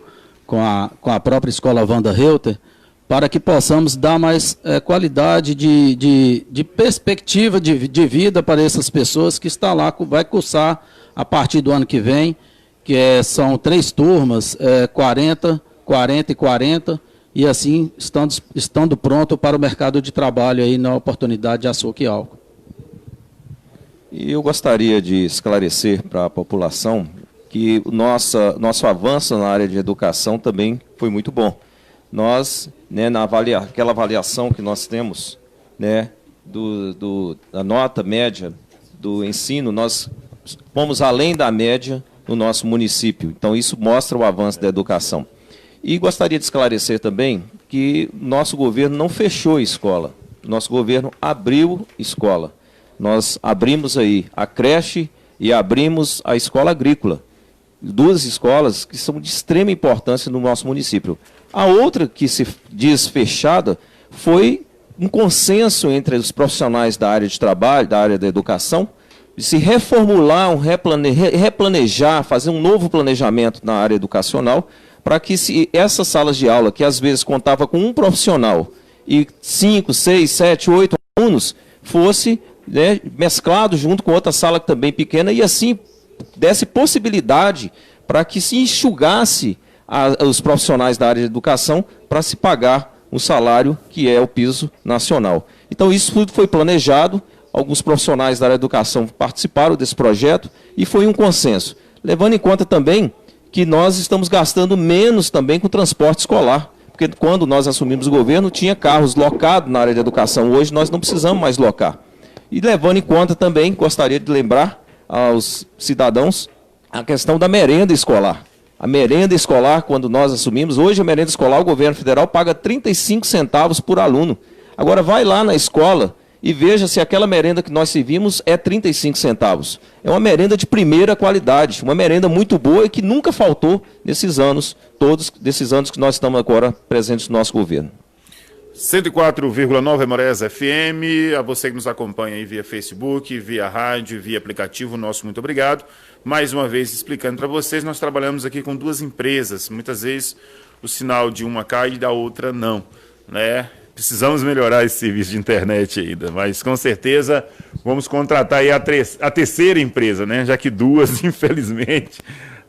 com a própria Escola Wanda Reuter, para que possamos dar mais qualidade de perspectiva de vida para essas pessoas que estão lá, vai cursar a partir do ano que vem, que são 3 turmas, 40, 40 e 40, e assim estando pronto para o mercado de trabalho aí na oportunidade de açúcar e álcool. E eu gostaria de esclarecer para a população que o nosso avanço na área de educação também foi muito bom. Nós, né, aquela avaliação que nós temos, né, da nota média do ensino, nós fomos além da média no nosso município. Então, isso mostra o avanço da educação. E gostaria de esclarecer também que nosso governo não fechou a escola. Nosso governo abriu escola. Nós abrimos aí a creche e abrimos a escola agrícola. 2 escolas que são de extrema importância no nosso município. A outra que se diz fechada foi um consenso entre os profissionais da área de trabalho, da área da educação, de se reformular, replanejar, fazer um novo planejamento na área educacional, para que essas salas de aula, que às vezes contava com um profissional e 5, 6, 7, 8 alunos, fosse, né, mesclado junto com outra sala também pequena, e assim desse possibilidade para que se enxugasse os profissionais da área de educação para se pagar o salário que é o piso nacional. Então isso tudo foi planejado, alguns profissionais da área de educação participaram desse projeto e foi um consenso. Levando em conta também que nós estamos gastando menos também com transporte escolar, porque quando nós assumimos o governo tinha carros locados na área de educação, hoje nós não precisamos mais locar. E levando em conta também, gostaria de lembrar aos cidadãos a questão da merenda escolar. A merenda escolar, quando nós assumimos, hoje a merenda escolar, o governo federal paga 35 centavos por aluno. Agora vai lá na escola e veja se aquela merenda que nós servimos é 35 centavos. É uma merenda de primeira qualidade, uma merenda muito boa e que nunca faltou nesses anos, todos desses anos que nós estamos agora presentes no nosso governo. 104,9 Amorés FM, a você que nos acompanha aí via Facebook, via rádio, via aplicativo, nosso muito obrigado. Mais uma vez explicando para vocês, nós trabalhamos aqui com 2 empresas, muitas vezes o sinal de uma cai e da outra não, né? Precisamos melhorar esse serviço de internet ainda, mas com certeza vamos contratar aí a terceira empresa, né? Já que 2, infelizmente,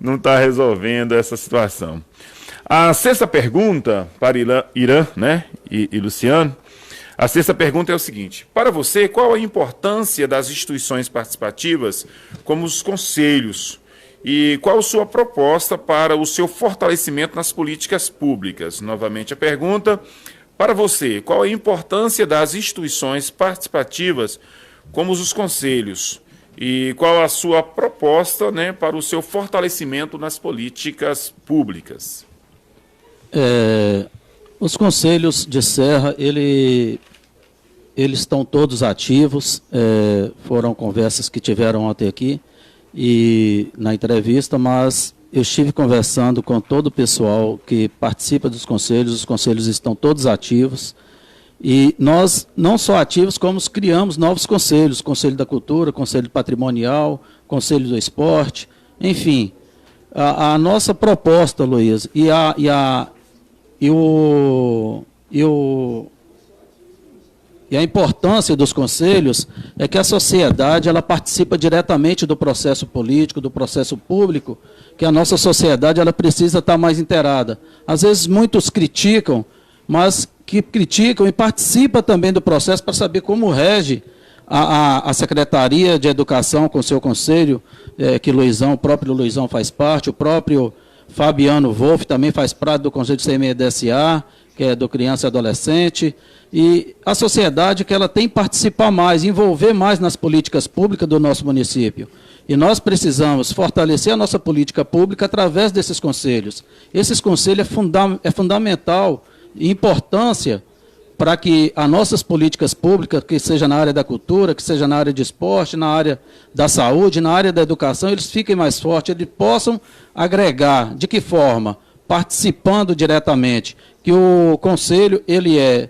não está resolvendo essa situação. A 6ª pergunta para Irã, né, e Luciano, a 6ª pergunta é o seguinte: para você, qual a importância das instituições participativas como os conselhos e qual a sua proposta para o seu fortalecimento nas políticas públicas? Novamente a pergunta: para você, qual a importância das instituições participativas como os conselhos e qual a sua proposta, né, para o seu fortalecimento nas políticas públicas? Os conselhos de Serra, eles estão todos ativos, foram conversas que tiveram ontem aqui e na entrevista, mas eu estive conversando com todo o pessoal que participa dos conselhos, os conselhos estão todos ativos, e nós, não só ativos, como criamos novos conselhos, Conselho da Cultura, Conselho Patrimonial, Conselho do Esporte, enfim. A nossa proposta, Luiz, e a importância dos conselhos é que a sociedade ela participa diretamente do processo político, do processo público, que a nossa sociedade ela precisa estar mais inteirada. Às vezes muitos criticam, mas que criticam e participam também do processo para saber como rege a Secretaria de Educação com seu conselho, que o próprio Luizão faz parte, o próprio Fabiano Wolff também faz parte do Conselho de CME-DSA, que é do Criança e Adolescente, e a sociedade que ela tem que participar mais, envolver mais nas políticas públicas do nosso município. E nós precisamos fortalecer a nossa política pública através desses conselhos. Esses conselhos é fundamental e importância para que as nossas políticas públicas, que seja na área da cultura, que seja na área de esporte, na área da saúde, na área da educação, eles fiquem mais fortes, eles possam agregar. De que forma? Participando diretamente. Que o conselho ele é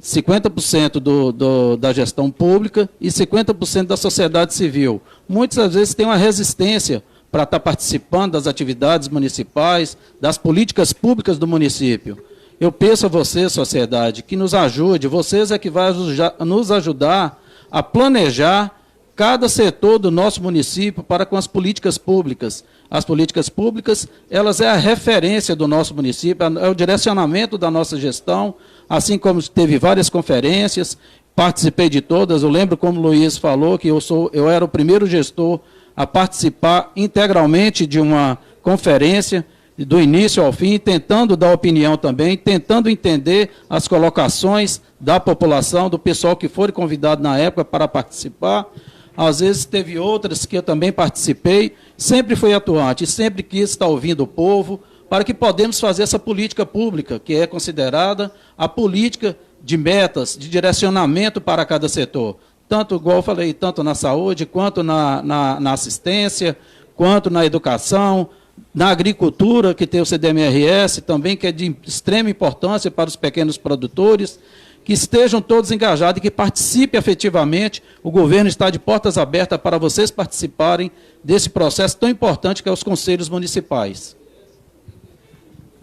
50% da gestão pública e 50% da sociedade civil. Muitas vezes tem uma resistência para estar participando das atividades municipais, das políticas públicas do município. Eu peço a você, sociedade, que nos ajude, vocês é que vai nos ajudar a planejar cada setor do nosso município para com as políticas públicas. As políticas públicas, elas é a referência do nosso município, é o direcionamento da nossa gestão, assim como teve várias conferências, participei de todas, eu lembro como o Luiz falou, que eu era o primeiro gestor a participar integralmente de uma conferência, do início ao fim, tentando dar opinião também, tentando entender as colocações da população, do pessoal que foi convidado na época para participar. Às vezes teve outras que eu também participei, sempre fui atuante, sempre quis estar ouvindo o povo, para que podemos fazer essa política pública, que é considerada a política de metas, de direcionamento para cada setor. Tanto, igual eu falei, tanto na saúde, quanto na assistência, quanto na educação, na agricultura, que tem o CDMRS também, que é de extrema importância para os pequenos produtores, que estejam todos engajados e que participem efetivamente. O governo está de portas abertas para vocês participarem desse processo tão importante que é os conselhos municipais.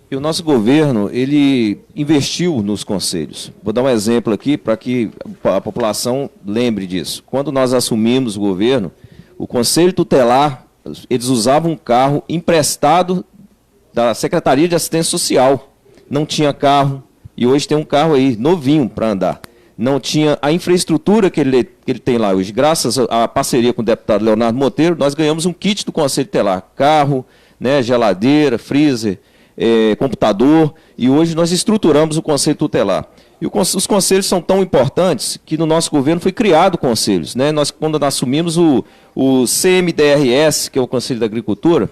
E o nosso governo, ele investiu nos conselhos. Vou dar um exemplo aqui para que a população lembre disso. Quando nós assumimos o governo, o Conselho Tutelar, eles usavam um carro emprestado da Secretaria de Assistência Social. Não tinha carro, e hoje tem um carro aí, novinho, para andar. Não tinha a infraestrutura que ele tem lá hoje. Graças à parceria com o deputado Leonardo Monteiro, nós ganhamos um kit do Conselho Tutelar. Carro, né, geladeira, freezer, computador, e hoje nós estruturamos o Conselho Tutelar. E os conselhos são tão importantes que no nosso governo foi criado conselhos, né? Quando nós assumimos o CMDRS, que é o Conselho da Agricultura,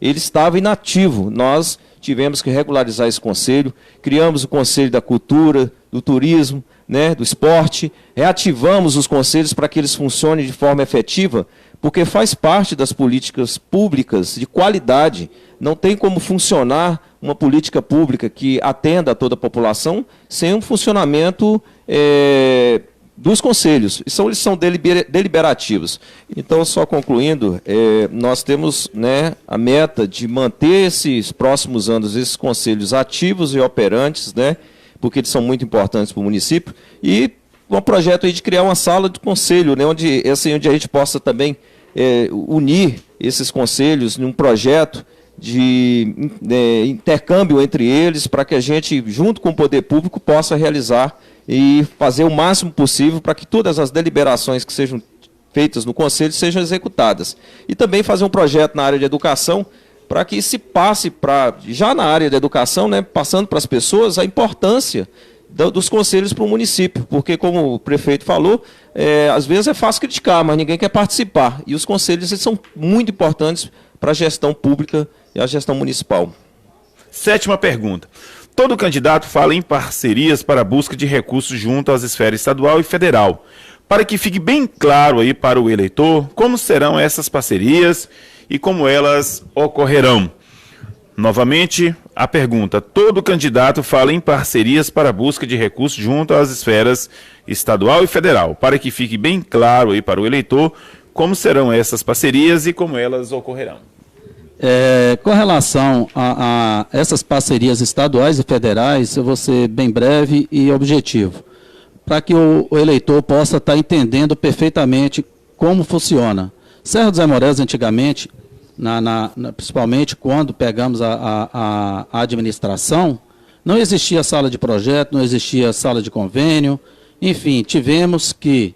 ele estava inativo. Nós tivemos que regularizar esse conselho, criamos o Conselho da Cultura, do Turismo, né, do Esporte, reativamos os conselhos para que eles funcionem de forma efetiva, porque faz parte das políticas públicas de qualidade. Não tem como funcionar uma política pública que atenda a toda a população sem um funcionamento dos conselhos. Eles são deliberativos. Então, só concluindo, nós temos, né, a meta de manter esses próximos anos esses conselhos ativos e operantes, né, porque eles são muito importantes para o município, e um projeto aí de criar uma sala de conselho, né, onde a gente possa também unir esses conselhos num projeto de intercâmbio entre eles, para que a gente, junto com o poder público, possa realizar e fazer o máximo possível para que todas as deliberações que sejam feitas no conselho sejam executadas. E também fazer um projeto na área de educação, para que se passe já na área da educação, né, passando para as pessoas a importância dos conselhos para o município, porque, como o prefeito falou, às vezes é fácil criticar, mas ninguém quer participar. E os conselhos são muito importantes para a gestão pública e a gestão municipal. 7ª pergunta. Todo candidato fala em parcerias para a busca de recursos junto às esferas estadual e federal. Para que fique bem claro aí para o eleitor como serão essas parcerias e como elas ocorrerão. Novamente, a pergunta: todo candidato fala em parcerias para a busca de recursos junto às esferas estadual e federal, para que fique bem claro aí para o eleitor como serão essas parcerias e como elas ocorrerão. Com relação a essas parcerias estaduais e federais, eu vou ser bem breve e objetivo, para que o eleitor possa estar entendendo perfeitamente como funciona. Serra dos Amorés, antigamente, principalmente quando pegamos a administração, não existia sala de projeto, não existia sala de convênio, enfim, tivemos que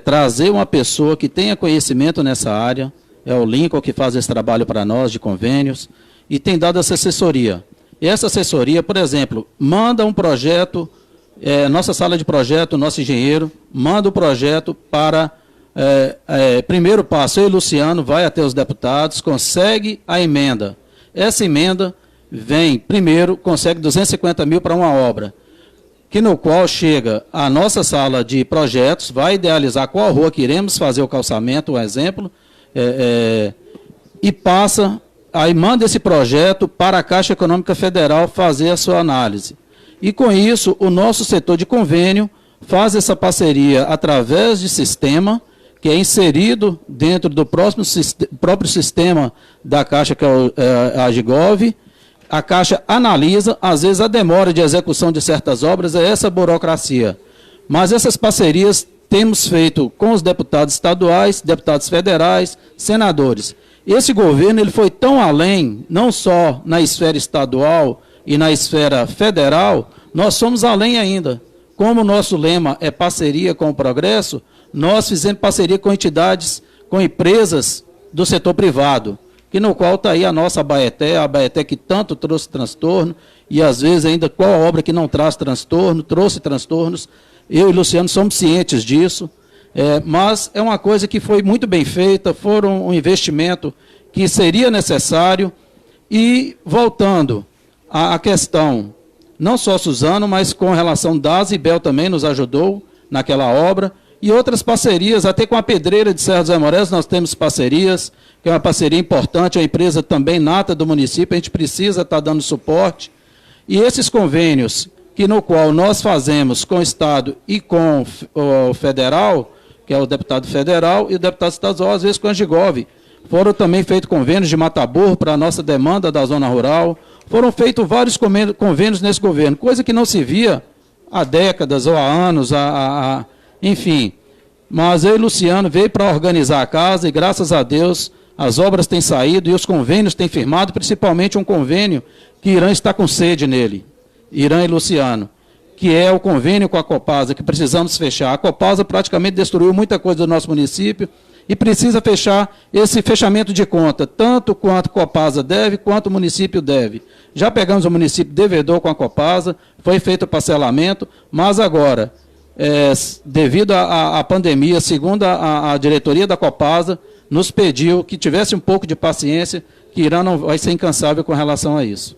trazer uma pessoa que tenha conhecimento nessa área, é o Lincoln que faz esse trabalho para nós de convênios, e tem dado essa assessoria. E essa assessoria, por exemplo, manda um projeto, nossa sala de projeto, nosso engenheiro, manda o projeto para, primeiro passo, eu e o Luciano, vai até os deputados, consegue a emenda. Essa emenda vem, primeiro, consegue 250 mil para uma obra, que no qual chega a nossa sala de projetos, vai idealizar qual rua que iremos fazer o calçamento, um exemplo, e passa, aí manda esse projeto para a Caixa Econômica Federal fazer a sua análise. E com isso, o nosso setor de convênio faz essa parceria através de sistema, que é inserido dentro do próprio sistema da Caixa, que é a Agigov. A Caixa analisa, às vezes a demora de execução de certas obras é essa burocracia. Mas essas parcerias temos feito com os deputados estaduais, deputados federais, senadores. Esse governo ele foi tão além, não só na esfera estadual e na esfera federal, nós somos além ainda. Como o nosso lema é parceria com o progresso, nós fizemos parceria com entidades, com empresas do setor privado, que no qual está aí a nossa a Abaeté que tanto trouxe transtorno, e às vezes ainda qual obra que não traz transtorno, trouxe transtornos. Eu e Luciano somos cientes disso, mas é uma coisa que foi muito bem feita, foi um investimento que seria necessário. E voltando à questão, não só Suzano, mas com relação da Azibel também nos ajudou naquela obra, e outras parcerias, até com a Pedreira de Serra dos Amorés nós temos parcerias, que é uma parceria importante, a empresa também nata do município, a gente precisa estar dando suporte, e esses convênios que no qual nós fazemos com o Estado e com o federal, que é o deputado federal e o deputado estadual, às vezes com a Agigov. Foram também feitos convênios de Mataburro para a nossa demanda da zona rural. Foram feitos vários convênios nesse governo, coisa que não se via há décadas ou há anos, enfim. Mas eu e Luciano veio para organizar a casa e, graças a Deus, as obras têm saído e os convênios têm firmado, principalmente um convênio que Irã está com sede nele. Irã e Luciano, que é o convênio com a Copasa, que precisamos fechar. A Copasa praticamente destruiu muita coisa do nosso município e precisa fechar esse fechamento de conta, tanto quanto a Copasa deve, quanto o município deve. Já pegamos o município devedor com a Copasa, foi feito o parcelamento, mas agora, devido à pandemia, segundo a diretoria da Copasa, nos pediu que tivesse um pouco de paciência, que Irã não vai ser incansável com relação a isso.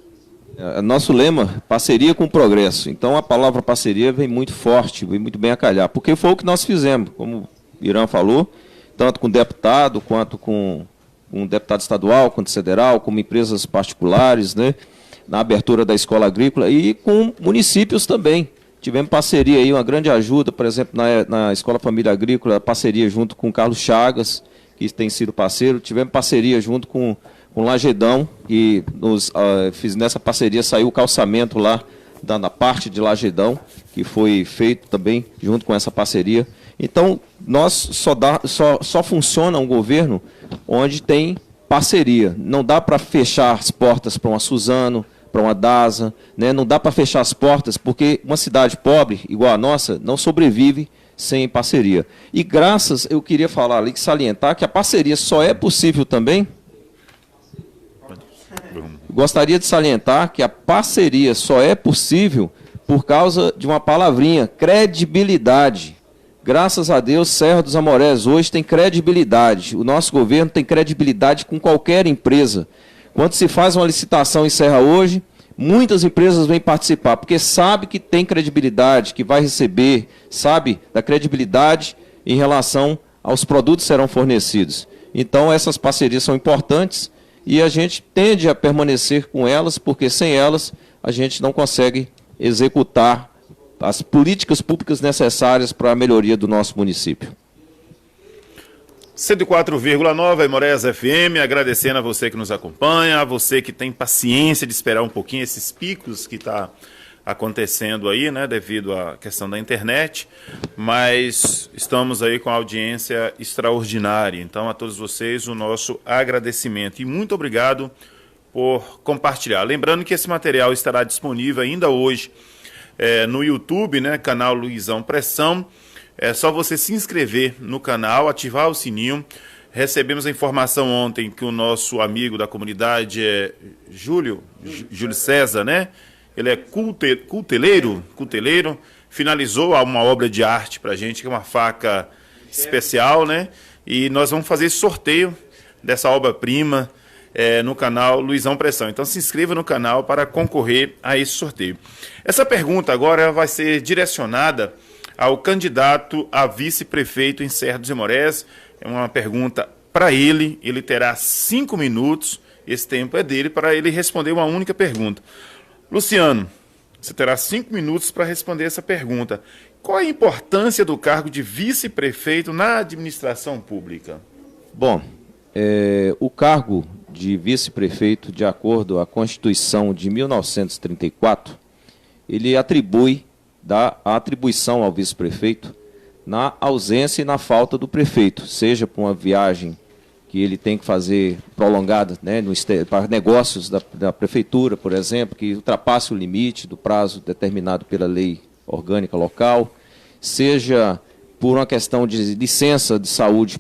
Nosso lema, parceria com o progresso. Então a palavra parceria vem muito forte, vem muito bem a calhar, porque foi o que nós fizemos, como o Irã falou, tanto com deputado, quanto com um deputado estadual, quanto federal, como empresas particulares, né, na abertura da escola agrícola e com municípios também. Tivemos parceria aí, uma grande ajuda, por exemplo, na Escola Família Agrícola, parceria junto com o Carlos Chagas, que tem sido parceiro. Tivemos parceria junto com Lagedão, e nessa parceria saiu o calçamento lá na parte de Lagedão, que foi feito também junto com essa parceria. Então, só funciona um governo onde tem parceria. Não dá para fechar as portas para uma Suzano, para uma DASA, né? Não dá para fechar as portas, porque uma cidade pobre, igual a nossa, não sobrevive sem parceria. E eu queria falar ali, salientar que a parceria só é possível também. Gostaria de salientar que a parceria só é possível por causa de uma palavrinha, credibilidade. Graças a Deus, Serra dos Amorés hoje tem credibilidade. O nosso governo tem credibilidade com qualquer empresa. Quando se faz uma licitação em Serra hoje, muitas empresas vêm participar, porque sabe que tem credibilidade, que vai receber, sabe da credibilidade em relação aos produtos que serão fornecidos. Então, essas parcerias são importantes e a gente tende a permanecer com elas, porque sem elas a gente não consegue executar as políticas públicas necessárias para a melhoria do nosso município. 104,9 Aimorés FM, agradecendo a você que nos acompanha, a você que tem paciência de esperar um pouquinho esses picos que está acontecendo aí, né, devido à questão da internet, mas estamos aí com a audiência extraordinária. Então, a todos vocês, o nosso agradecimento e muito obrigado por compartilhar. Lembrando que esse material estará disponível ainda hoje no YouTube, né, canal Luizão Pressão. É só você se inscrever no canal, ativar o sininho. Recebemos a informação ontem que o nosso amigo da comunidade é Júlio César, né? Ele é culteleiro, finalizou uma obra de arte para a gente, que é uma faca especial, né? E nós vamos fazer esse sorteio dessa obra-prima no canal Luizão Pressão. Então se inscreva no canal para concorrer a esse sorteio. Essa pergunta agora vai ser direcionada ao candidato a vice-prefeito em Serra dos Aimorés. É uma pergunta para ele, ele terá 5 minutos, esse tempo é dele, para ele responder uma única pergunta. Luciano, você terá 5 minutos para responder essa pergunta. Qual a importância do cargo de vice-prefeito na administração pública? Bom, o cargo de vice-prefeito, de acordo à Constituição de 1934, ele dá a atribuição ao vice-prefeito na ausência e na falta do prefeito, seja por uma viagem que ele tem que fazer prolongada, né, para negócios da prefeitura, por exemplo, que ultrapasse o limite do prazo determinado pela lei orgânica local, seja por uma questão de licença de saúde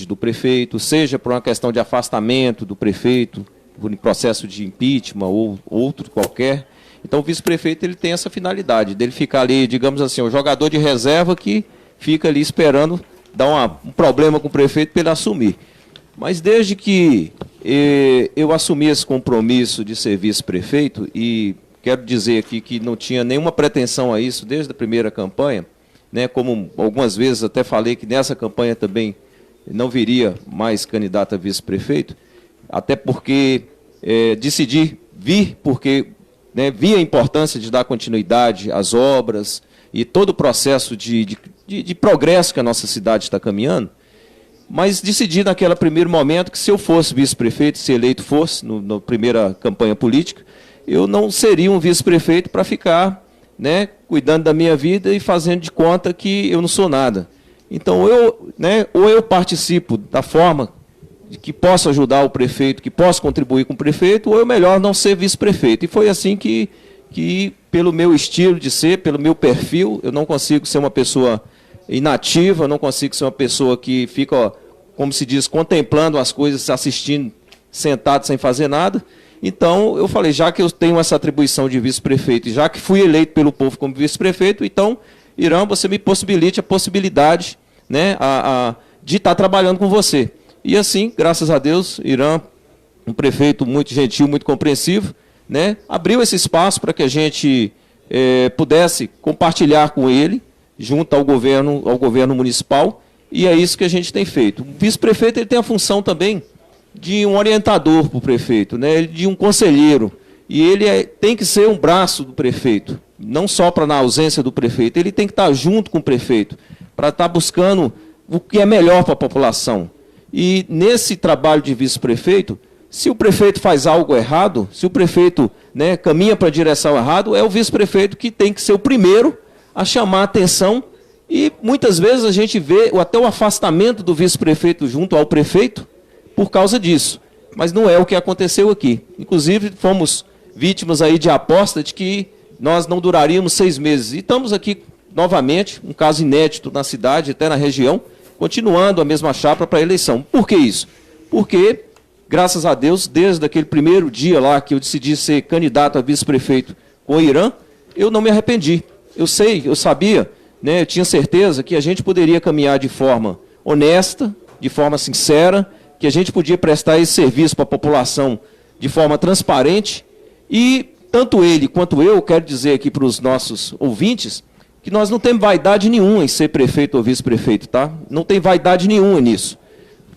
do prefeito, seja por uma questão de afastamento do prefeito, por um processo de impeachment ou outro qualquer. Então o vice-prefeito ele tem essa finalidade, dele ficar ali, digamos assim, o jogador de reserva que fica ali esperando dar um problema com o prefeito para ele assumir. Mas desde que eu assumi esse compromisso de ser vice-prefeito, e quero dizer aqui que não tinha nenhuma pretensão a isso desde a primeira campanha, né, como algumas vezes até falei que nessa campanha também não viria mais candidato a vice-prefeito, até porque decidi vir porque vi a importância de dar continuidade às obras e todo o processo de progresso que a nossa cidade está caminhando, mas decidi naquele primeiro momento que se eu fosse vice-prefeito, se eleito fosse, na primeira campanha política, eu não seria um vice-prefeito para ficar cuidando da minha vida e fazendo de conta que eu não sou nada. Então, ou eu participo da forma que possa ajudar o prefeito, que possa contribuir com o prefeito, ou é melhor não ser vice-prefeito. E foi assim que, pelo meu estilo de ser, pelo meu perfil, eu não consigo ser uma pessoa inativa, eu não consigo ser uma pessoa que fica, como se diz, contemplando as coisas, assistindo, sentado sem fazer nada. Então, eu falei, já que eu tenho essa atribuição de vice-prefeito, e já que fui eleito pelo povo como vice-prefeito, então, Irã, você me possibilite a possibilidade de estar trabalhando com você. E assim, graças a Deus, Irã, um prefeito muito gentil, muito compreensivo, abriu esse espaço para que a gente pudesse compartilhar com ele, junto ao governo municipal, e é isso que a gente tem feito. O vice-prefeito ele tem a função também de um orientador para o prefeito, de um conselheiro, e ele tem que ser um braço do prefeito, não só na ausência do prefeito, ele tem que estar junto com o prefeito, para estar buscando o que é melhor para a população. E nesse trabalho de vice-prefeito, se o prefeito faz algo errado, se o prefeito caminha para a direção errada, é o vice-prefeito que tem que ser o primeiro a chamar a atenção, e muitas vezes a gente vê até o afastamento do vice-prefeito junto ao prefeito por causa disso. Mas não é o que aconteceu aqui. Inclusive, fomos vítimas aí de aposta de que nós não duraríamos 6 meses. E estamos aqui novamente, um caso inédito na cidade, até na região, continuando a mesma chapa para a eleição. Por que isso? Porque, graças a Deus, desde aquele primeiro dia lá que eu decidi ser candidato a vice-prefeito com o Irã, eu não me arrependi. Eu sabia, eu tinha certeza que a gente poderia caminhar de forma honesta, de forma sincera, que a gente podia prestar esse serviço para a população de forma transparente, e tanto ele quanto eu, quero dizer aqui para os nossos ouvintes, que nós não temos vaidade nenhuma em ser prefeito ou vice-prefeito, tá? Não tem vaidade nenhuma nisso.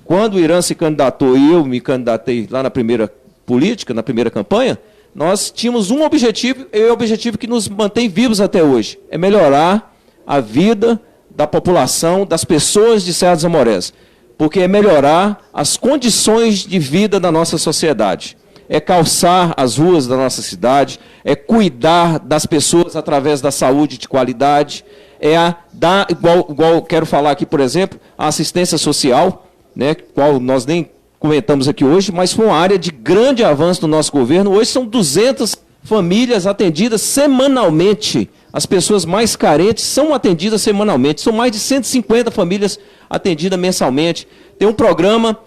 Quando o Irã se candidatou e eu me candidatei lá na primeira política, na primeira campanha, nós tínhamos um objetivo, e é o objetivo que nos mantém vivos até hoje, é melhorar a vida da população, das pessoas de Serra dos Amorés, porque é melhorar as condições de vida da nossa sociedade, é calçar as ruas da nossa cidade, é cuidar das pessoas através da saúde de qualidade, é a dar, igual quero falar aqui, por exemplo, a assistência social, né, qual nós nem comentamos aqui hoje, mas foi uma área de grande avanço no nosso governo. Hoje são 200 famílias atendidas semanalmente. As pessoas mais carentes são atendidas semanalmente. São mais de 150 famílias atendidas mensalmente. Tem um programa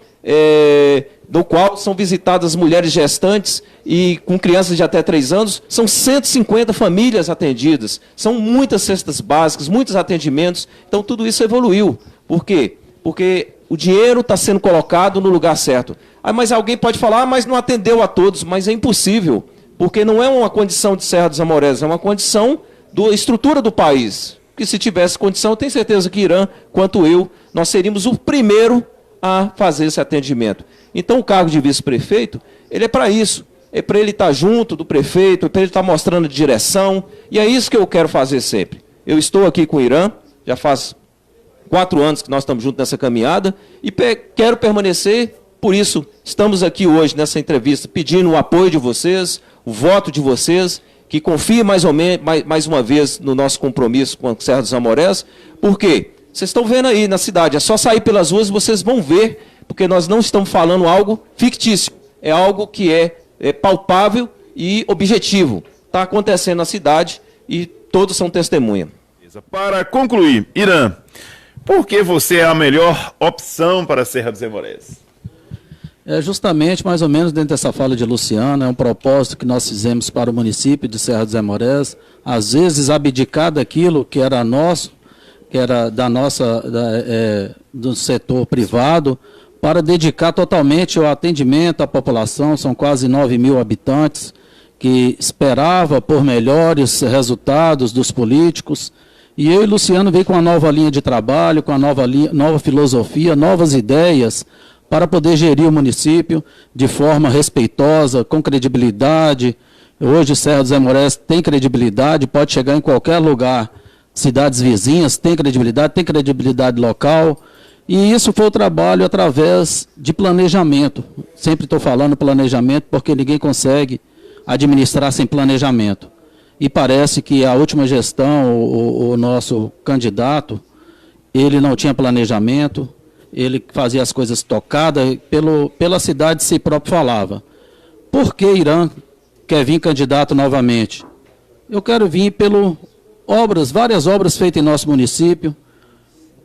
do qual são visitadas mulheres gestantes e com crianças de até 3 anos. São 150 famílias atendidas. São muitas cestas básicas, muitos atendimentos. Então tudo isso evoluiu. Por quê? Porque o dinheiro está sendo colocado no lugar certo. Mas alguém pode falar, mas não atendeu a todos. Mas é impossível, porque não é uma condição de Serra dos Amorés, é uma condição da estrutura do país. Que se tivesse condição, eu tenho certeza que Irã, quanto eu, nós seríamos o primeiro a fazer esse atendimento. Então o cargo de vice-prefeito, ele é para isso. É para ele estar junto do prefeito, é para ele estar mostrando direção. E é isso que eu quero fazer sempre. Eu estou aqui com o Irã, já faz 4 anos que nós estamos juntos nessa caminhada e quero permanecer, por isso estamos aqui hoje nessa entrevista pedindo o apoio de vocês, o voto de vocês, que confiem mais uma vez no nosso compromisso com a Serra dos Amorés, porque vocês estão vendo aí na cidade, é só sair pelas ruas, vocês vão ver, porque nós não estamos falando algo fictício, é algo que é palpável e objetivo. Está acontecendo na cidade e todos são testemunha. Para concluir, Irã, por que você é a melhor opção para a Serra dos Amorés? É justamente, mais ou menos, dentro dessa fala de Luciano, é um propósito que nós fizemos para o município de Serra dos Amorés, às vezes abdicar daquilo que era nosso, que era do setor privado, para dedicar totalmente ao atendimento à população. São quase 9.000 habitantes que esperava por melhores resultados dos políticos. E eu e Luciano veio com uma nova linha de trabalho, com a nova filosofia, novas ideias para poder gerir o município de forma respeitosa, com credibilidade. Hoje Serra dos Amorés tem credibilidade, pode chegar em qualquer lugar, cidades vizinhas, tem credibilidade local. E isso foi o trabalho através de planejamento. Sempre estou falando planejamento porque ninguém consegue administrar sem planejamento. E parece que a última gestão, o nosso candidato, ele não tinha planejamento, ele fazia as coisas tocadas, pela cidade si próprio falava. Por que Irã quer vir candidato novamente? Eu quero vir várias obras feitas em nosso município,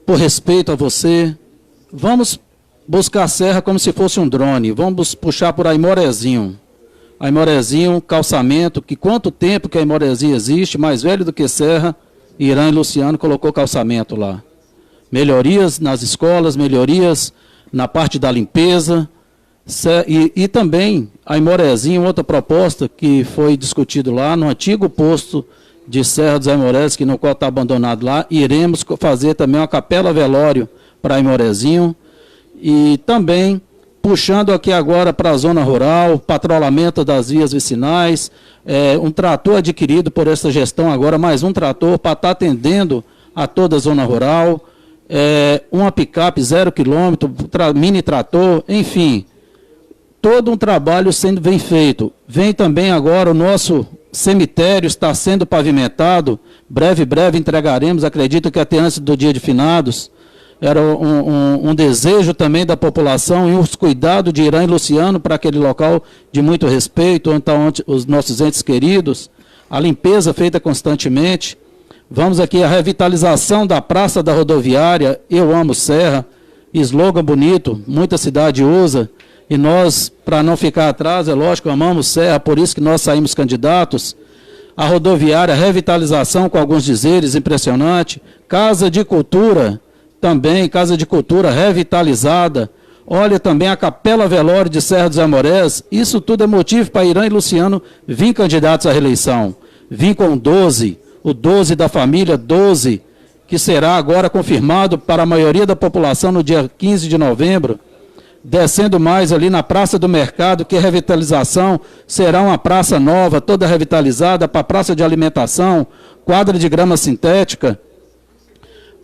por respeito a você. Vamos buscar a serra como se fosse um drone, vamos puxar por Aimorezinho. Aimorezinho, calçamento, que quanto tempo que a Aimorezinho existe, mais velho do que Serra, Irã e Luciano colocou calçamento lá. Melhorias nas escolas, melhorias na parte da limpeza, e também a Aimorezinho, outra proposta que foi discutido lá, no antigo posto de Serra dos Amorés, que no qual está abandonado lá, iremos fazer também uma capela velório para Aimorezinho, e também puxando aqui agora para a zona rural, patrulhamento das vias vicinais, um trator adquirido por essa gestão agora, mais um trator para estar atendendo a toda a zona rural, uma picape 0 km, mini trator, enfim, todo um trabalho sendo bem feito. Vem também agora o nosso cemitério, está sendo pavimentado, breve entregaremos, acredito que até antes do dia de finados. Era um desejo também da população e os cuidados de Irã e Luciano para aquele local de muito respeito, onde os nossos entes queridos, a limpeza feita constantemente. Vamos aqui a revitalização da Praça da Rodoviária, Eu Amo Serra, slogan bonito, muita cidade usa, e nós, para não ficar atrás, é lógico, amamos Serra, por isso que nós saímos candidatos. A rodoviária, revitalização com alguns dizeres, impressionante. Casa de Cultura, também, Casa de Cultura revitalizada. Olha também a Capela Velório de Serra dos Amorés. Isso tudo é motivo para Irã e Luciano vir candidatos à reeleição. Vim com 12, o 12 da família, 12, que será agora confirmado para a maioria da população no dia 15 de novembro. descendo mais ali na Praça do Mercado, que a revitalização será uma praça nova, toda revitalizada, para praça de alimentação, quadra de grama sintética,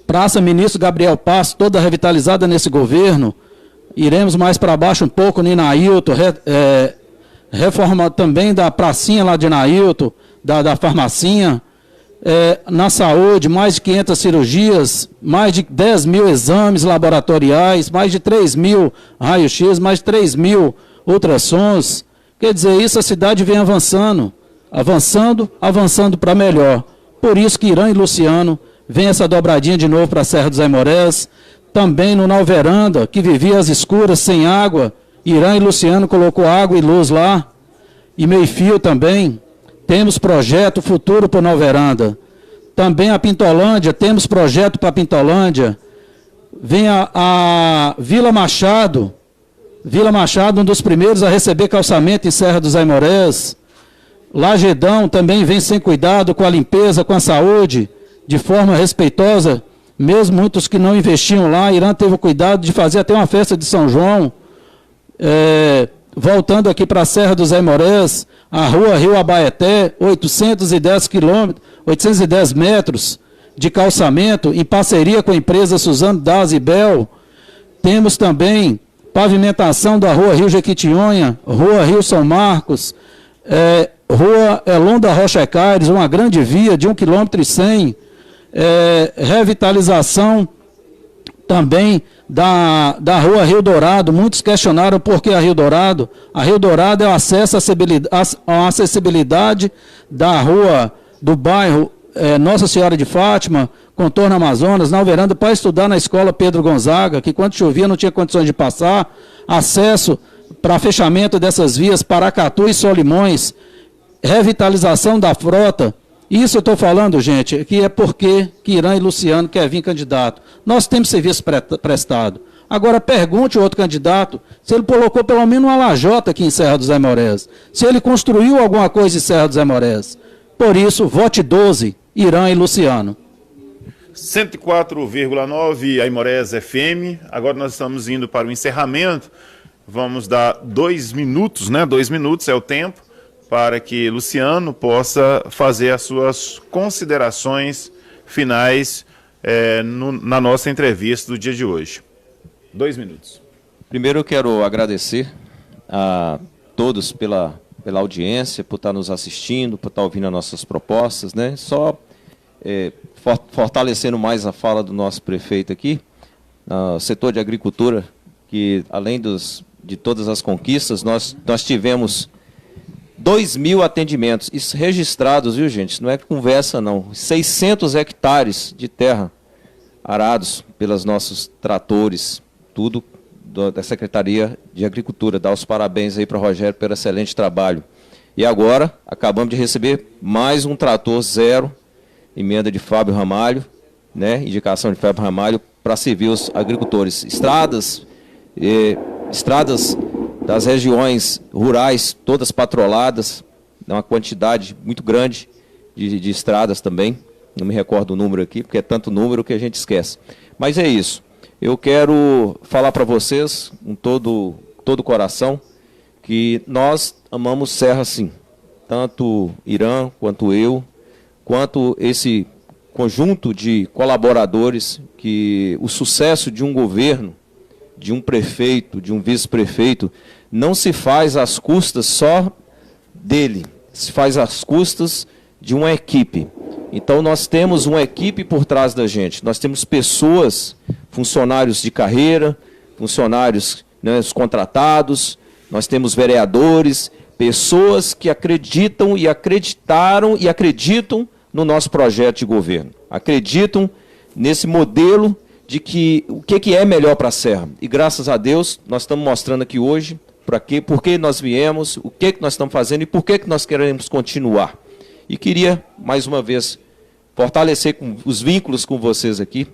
Praça Ministro Gabriel Passo, toda revitalizada nesse governo. Iremos mais para baixo um pouco no Inailton, reforma também da pracinha lá de Inailton, da farmacinha. Na saúde, mais de 500 cirurgias, mais de 10 mil exames laboratoriais, mais de 3 mil raios-x, mais de 3 mil ultrassons. Quer dizer, isso a cidade vem avançando para melhor. Por isso que Irã e Luciano vem essa dobradinha de novo para a Serra dos Aimorés. Também no Nalveranda, que vivia às escuras, sem água, Irã e Luciano colocou água e luz lá, e meio-fio também. Temos projeto futuro para Nalveranda. Também a Pintolândia, temos projeto para a Pintolândia. Vem a Vila Machado, um dos primeiros a receber calçamento em Serra dos Aimorés. Lagedão também vem sem cuidado com a limpeza, com a saúde, de forma respeitosa, mesmo muitos que não investiam lá. Irã teve o cuidado de fazer até uma festa de São João. Voltando aqui para a Serra dos Aimorés, a rua Rio Abaeté, 810 metros de calçamento, em parceria com a empresa Suzano Das e Bel. Temos também pavimentação da rua Rio Jequitinhonha, rua Rio São Marcos, rua Elon da Rocha Caires, uma grande via de 1,1 km. Revitalização também da rua Rio Dourado. Muitos questionaram por que a Rio Dourado. A Rio Dourado é o acesso à acessibilidade da rua do bairro Nossa Senhora de Fátima, contorno Amazonas, Nalveranda, para estudar na escola Pedro Gonzaga, que quando chovia não tinha condições de passar. Acesso para fechamento dessas vias, Paracatu e Solimões. Revitalização da frota. Isso eu estou falando, gente, que é porque que Irã e Luciano querem vir candidato. Nós temos serviço prestado. Agora pergunte ao outro candidato se ele colocou pelo menos uma lajota aqui em Serra dos Aimorés, se ele construiu alguma coisa em Serra dos Aimorés. Por isso, vote 12, Irã e Luciano. 104,9 Aimorés FM. Agora nós estamos indo para o encerramento. Vamos dar 2 minutos, né? 2 minutos é o tempo, para que Luciano possa fazer as suas considerações finais na nossa entrevista do dia de hoje. 2 minutos. Primeiro eu quero agradecer a todos pela audiência, por estar nos assistindo, por estar ouvindo as nossas propostas, né? Só fortalecendo mais a fala do nosso prefeito aqui, o setor de agricultura, que além de todas as conquistas, nós tivemos 2.000 atendimentos, isso registrados, viu, gente? Isso não é conversa, não. 600 hectares de terra arados pelos nossos tratores, tudo da Secretaria de Agricultura. Dá os parabéns aí para o Rogério pelo excelente trabalho. E agora, acabamos de receber mais um trator zero, emenda de Fábio Ramalho, né? Indicação de Fábio Ramalho, para servir os agricultores. Estradas das regiões rurais, todas patroladas, uma quantidade muito grande de estradas também. Não me recordo o número aqui, porque é tanto número que a gente esquece. Mas é isso. Eu quero falar para vocês, com todo o coração, que nós amamos Serra sim. Tanto Irã, quanto eu, quanto esse conjunto de colaboradores, que o sucesso de um governo, de um prefeito, de um vice-prefeito, não se faz às custas só dele, se faz às custas de uma equipe. Então nós temos uma equipe por trás da gente, nós temos pessoas, funcionários de carreira, funcionários, né, os contratados, nós temos vereadores, pessoas que acreditam e acreditaram e acreditam no nosso projeto de governo, acreditam nesse modelo de que o que é melhor para a Serra. E graças a Deus, nós estamos mostrando aqui hoje por que nós viemos, o que nós estamos fazendo e por que nós queremos continuar. E queria, mais uma vez, fortalecer os vínculos com vocês aqui,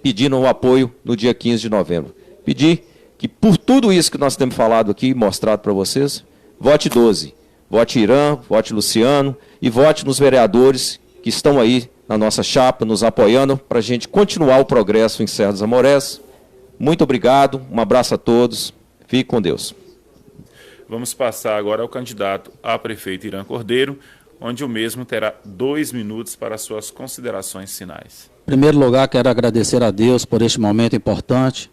pedindo o apoio no dia 15 de novembro. Pedir que, por tudo isso que nós temos falado aqui e mostrado para vocês, vote 12. Vote Irã, vote Luciano e vote nos vereadores que estão aí na nossa chapa, nos apoiando, para a gente continuar o progresso em Serra dos Aimorés. Muito obrigado, um abraço a todos, Fique com Deus. Vamos passar agora ao candidato a prefeito Irã Cordeiro, onde o mesmo terá 2 minutos para suas considerações finais. Em primeiro lugar, quero agradecer a Deus por este momento importante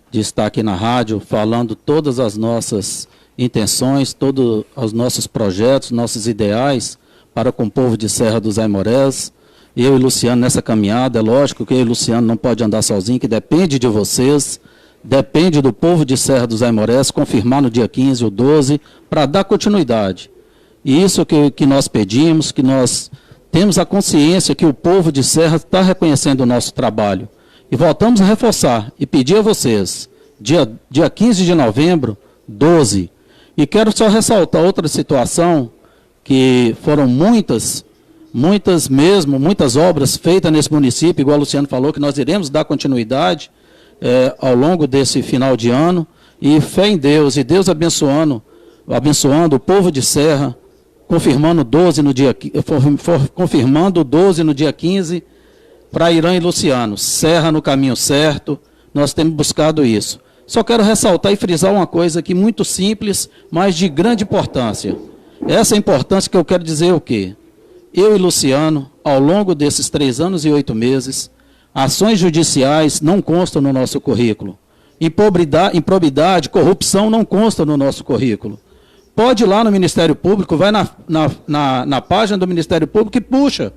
de estar aqui na rádio, falando todas as nossas intenções, todos os nossos projetos, nossos ideais para com o povo de Serra dos Aimorés. Eu e Luciano nessa caminhada, é lógico que eu e Luciano não pode andar sozinho, que depende de vocês, depende do povo de Serra dos Aimorés confirmar no dia 15 ou 12 para dar continuidade. E isso que nós pedimos, que nós temos a consciência que o povo de Serra está reconhecendo o nosso trabalho. E voltamos a reforçar e pedir a vocês, dia 15 de novembro, 12. E quero só ressaltar outra situação, que foram muitas obras feitas nesse município, igual o Luciano falou, que nós iremos dar continuidade ao longo desse final de ano. E fé em Deus, e Deus abençoando o povo de Serra, confirmando 12 no dia 15, para Irã e Luciano. Serra no caminho certo, nós temos buscado isso. Só quero ressaltar e frisar uma coisa aqui muito simples, mas de grande importância. Essa importância que eu quero dizer é o quê? Eu e Luciano, ao longo desses 3 anos e 8 meses, ações judiciais não constam no nosso currículo. Improbidade, corrupção não constam no nosso currículo. Pode ir lá no Ministério Público, vai na página do Ministério Público e puxa.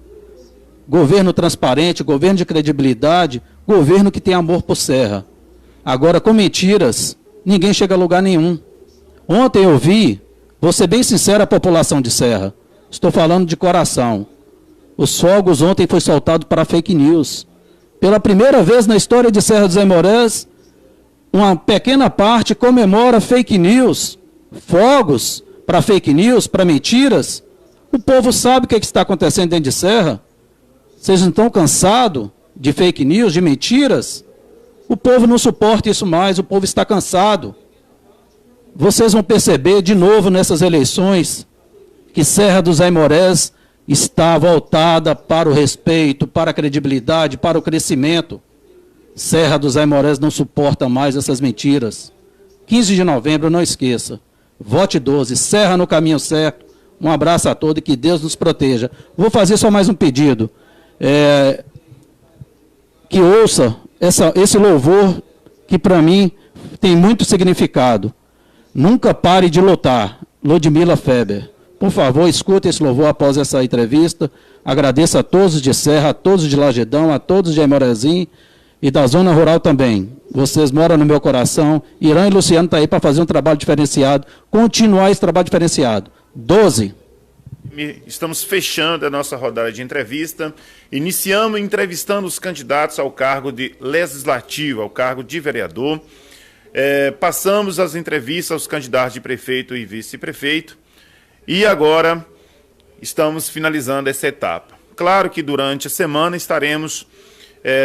Governo transparente, governo de credibilidade, governo que tem amor por Serra. Agora, com mentiras, ninguém chega a lugar nenhum. Ontem eu vi, vou ser bem sincero à população de Serra, estou falando de coração. Os fogos ontem foi soltado para fake news. Pela primeira vez na história de Serra dos Aimorés, uma pequena parte comemora fake news, fogos para fake news, para mentiras. O povo sabe o que está acontecendo dentro de Serra. Vocês não estão cansados de fake news, de mentiras? O povo não suporta isso mais, o povo está cansado. Vocês vão perceber de novo nessas eleições que Serra dos Aimorés está voltada para o respeito, para a credibilidade, para o crescimento. Serra dos Aimorés não suporta mais essas mentiras. 15 de novembro, não esqueça. Vote 12, Serra no caminho certo. Um abraço a todos e que Deus nos proteja. Vou fazer só mais um pedido. Que ouça esse louvor que para mim tem muito significado. Nunca pare de lutar. Ludmila Feber. Por favor, escute esse louvor após essa entrevista. Agradeço a todos de Serra, a todos de Lagedão, a todos de Aimorezim e da zona rural também. Vocês moram no meu coração. Irã e Luciano estão aí para fazer um trabalho diferenciado, continuar esse trabalho diferenciado. 12. Estamos fechando a nossa rodada de entrevista. Iniciamos entrevistando os candidatos ao cargo de legislativo, ao cargo de vereador. Passamos as entrevistas aos candidatos de prefeito e vice-prefeito. E agora estamos finalizando essa etapa. Claro que durante a semana estaremos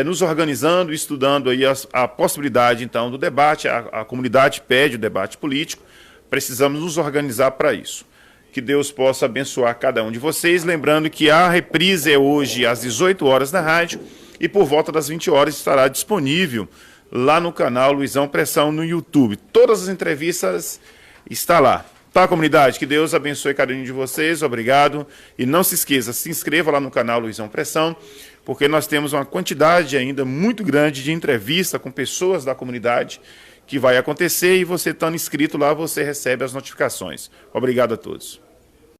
nos organizando, estudando aí a possibilidade então do debate. A comunidade pede o debate político. Precisamos nos organizar para isso. Que Deus possa abençoar cada um de vocês. Lembrando que a reprise é hoje às 18 horas na rádio e por volta das 20 horas estará disponível lá no canal Luizão Pressão no YouTube. Todas as entrevistas estão lá. Tá, comunidade? Que Deus abençoe cada um de vocês. Obrigado. E não se esqueça, se inscreva lá no canal Luizão Pressão, porque nós temos uma quantidade ainda muito grande de entrevista com pessoas da comunidade que vai acontecer e você estando inscrito lá, você recebe as notificações. Obrigado a todos.